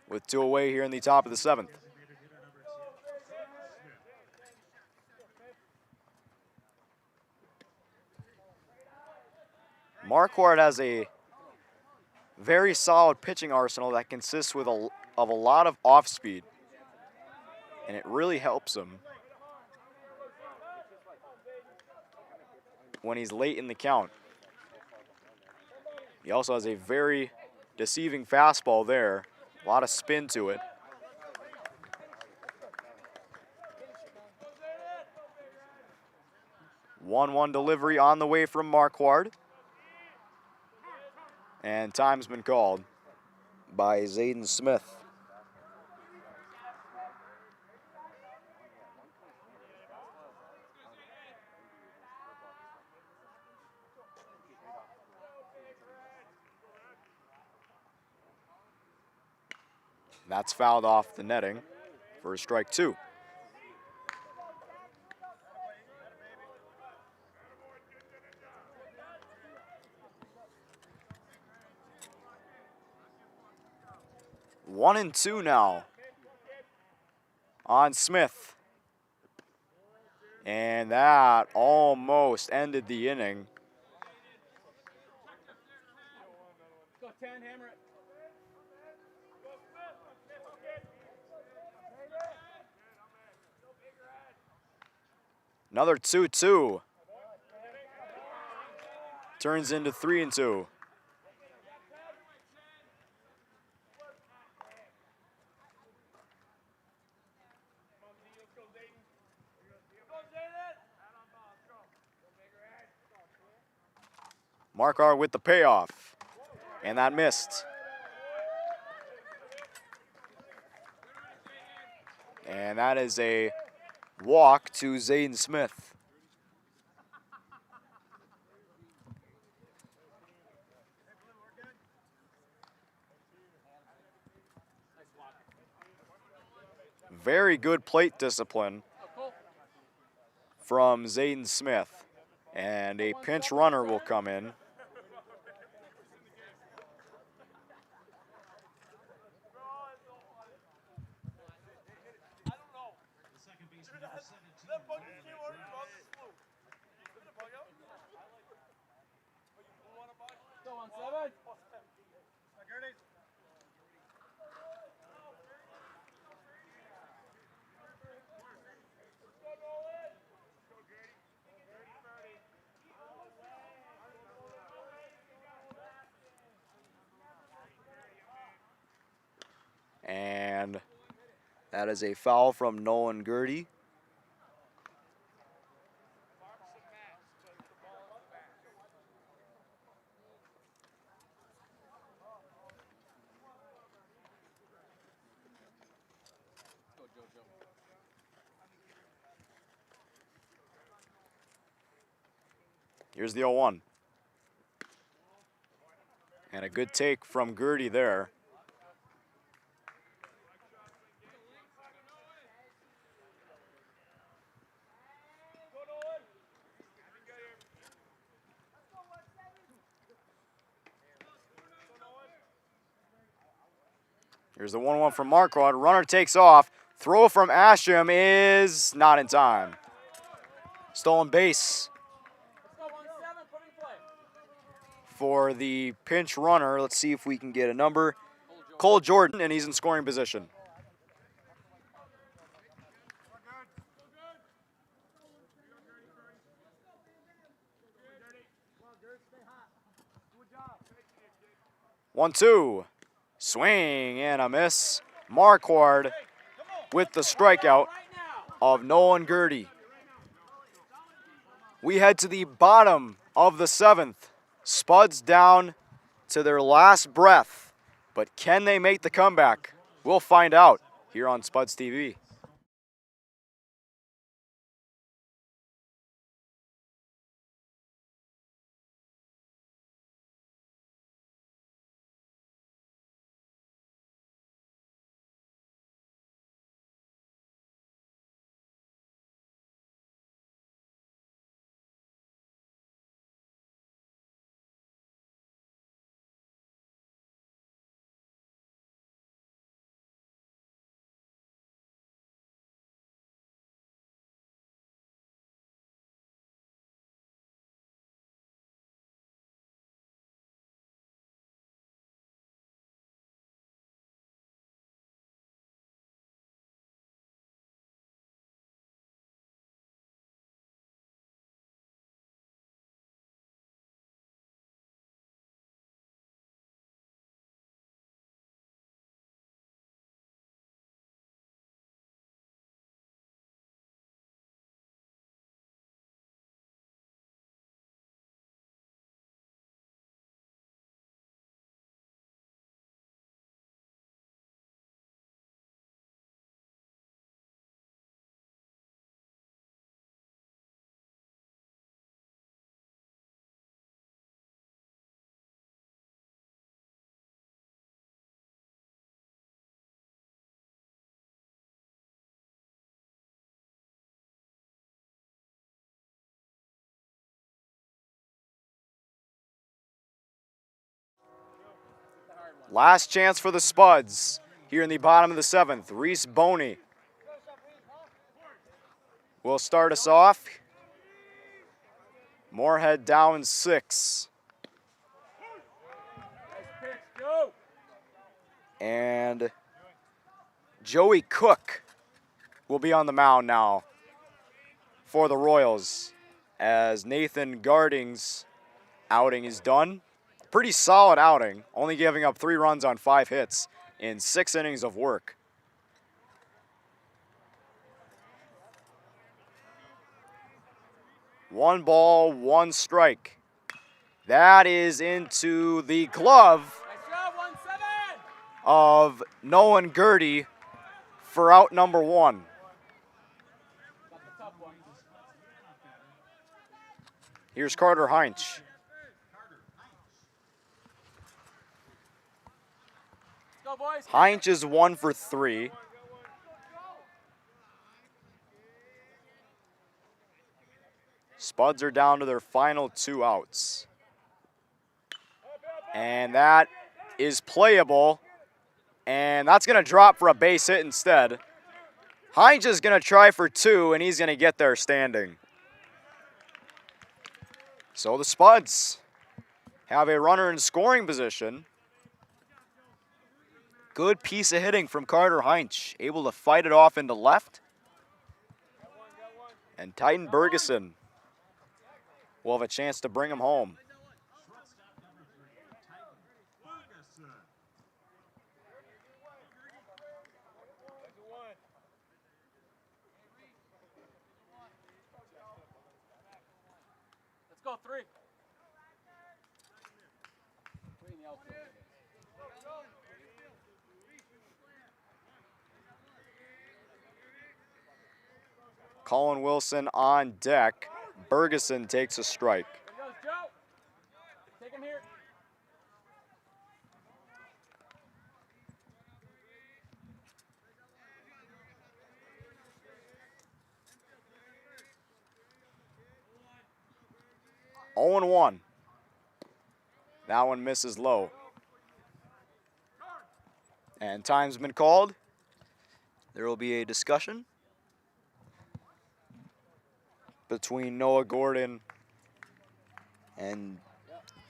with 2 away here in the top of the 7th. Marquardt has a very solid pitching arsenal that consists of a lot of off speed, and it really helps him when he's late in the count. He also has a very deceiving fastball there, a lot of spin to it. "1-1 delivery on the way from Marquardt. And time's been called by Zayden Smith. That's fouled off the netting for a strike 2. One and 2 now on Smith. And that almost ended the inning. Go 10, hammer it. Another 2-2. Turns into 3 and 2. Marquardt with the payoff, and that missed. And that is a walk to Zayden Smith. Very good plate discipline from Zayden Smith. And a pinch runner will come in. on, 7. And that is a foul from Nolan Gertie. Here's the 0-1. And a good take from Gertie there. Here's the 1-1 from Marquardt. Runner takes off. Throw from Asham is not in time. Stolen base Let's go, 1-7. Put in play. for the pinch runner. Let's see if we can get a number. Cole Jordan, and he's in scoring position. One, two. Swing and a miss. Marquardt with the strikeout of Nolan Gertie. We head to the bottom of the 7th. Spuds down to their last breath. But can they make the comeback? We'll find out here on Spuds TV. Last chance for the Spuds here in the bottom of the 7th. Reese Boney will start us off. Moorhead down 6. Nice pitch, Joe. And Joey Cook will be on the mound now for the Royals as Nathan Garding's outing is done. Pretty solid outing, only giving up 3 runs on 5 hits in 6 innings of work. One ball, 1 strike. That is into the glove Nice job, 1-7. of Nolan Gertie for out number 1. That's a tough one. Here's Carter Heinch. Go, boys. Heinch is 1 for 3. Spuds are down to their final 2 outs. And that is playable. And that's going to drop for a base hit instead. Heinch is going to try for 2, and he's going to get there standing. So the Spuds have a runner in scoring position. Good piece of hitting from Carter Heinz, able to fight it off into left. And Titan Bergeson will have a chance to bring him home. Shortstop number 3, Titan Ferguson. Let's go 3. 3 in the outfield. Colin Wilson on deck. Bergeson takes a strike. There goes Joe. Take him here. Oh and 1. That one misses low. And time's been called. There will be a discussion between Noah Gordon and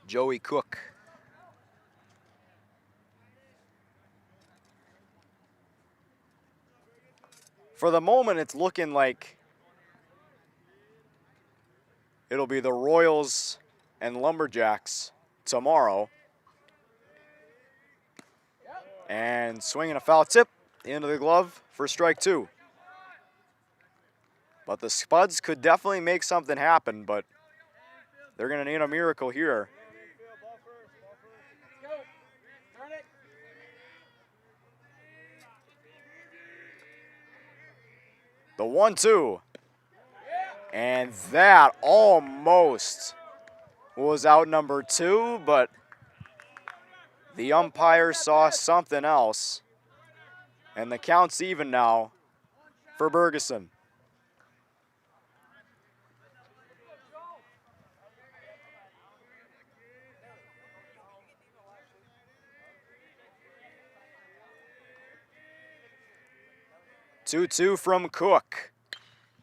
Joey Cook. For the moment, it's looking like it'll be the Royals and Lumberjacks tomorrow. And swinging a foul tip into the glove for strike 2. But the Spuds could definitely make something happen, but they're going to need a miracle here. Go. Turn it. The 1-2. And that almost was out number 2, but the umpire saw something else. And the count's even now for Bergeson. Two from Cook.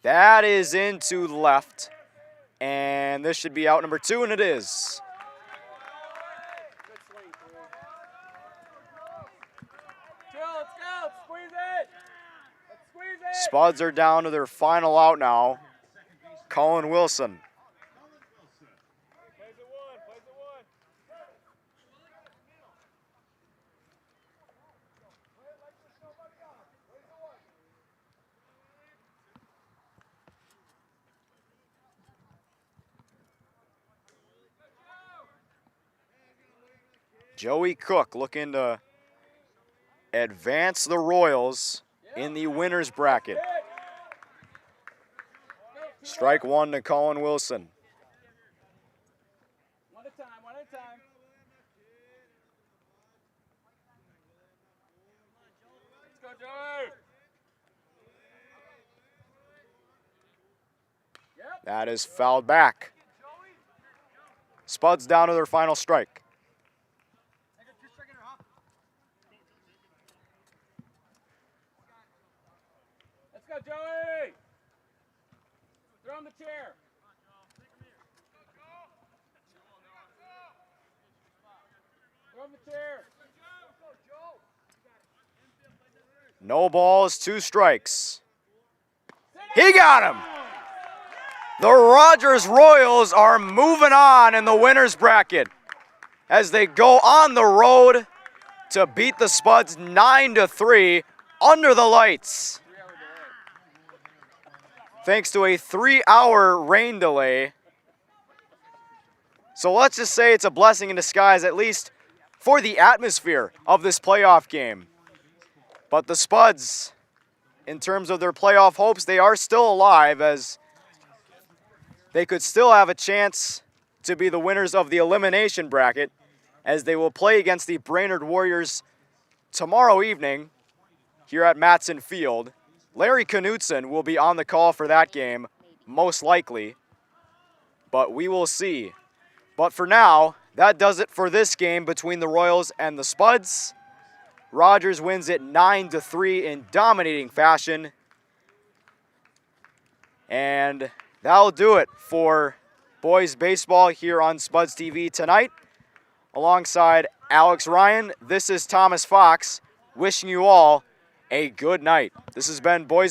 That is into left. And this should be out number 2, and it is. Good swing, Phil. Chill, let's go. Let's squeeze it. Let's squeeze it. Spuds are down to their final out now. Colin Wilson. Plays it 1. Plays it 1. Joey Cook looking to advance the Royals in the winner's bracket. Strike 1 to Colin Wilson. One at a time. One at a time. Let's go, Joey. Yep. That is fouled back. Spuds down to their final strike. Let's go, Joey. Throw him the chair. Throw him the chair. No balls, 2 strikes. He got him. The Rogers Royals are moving on in the winner's bracket as they go on the road to beat the Spuds 9-3 under the lights. Thanks to a 3-hour rain delay. So let's just say it's a blessing in disguise, at least for the atmosphere of this playoff game. But the Spuds, in terms of their playoff hopes, they are still alive, as they could still have a chance to be the winners of the elimination bracket, as they will play against the Brainerd Warriors tomorrow evening here at Matson Field. Larry Knutson will be on the call for that game, most likely, but we will see. But for now, that does it for this game between the Royals and the Spuds. Rogers wins it 9-3 in dominating fashion. And that'll do it for boys baseball here on Spuds TV tonight. alongside Alex Ryan, this is Thomas Fox, wishing you all a good night. This has been Boys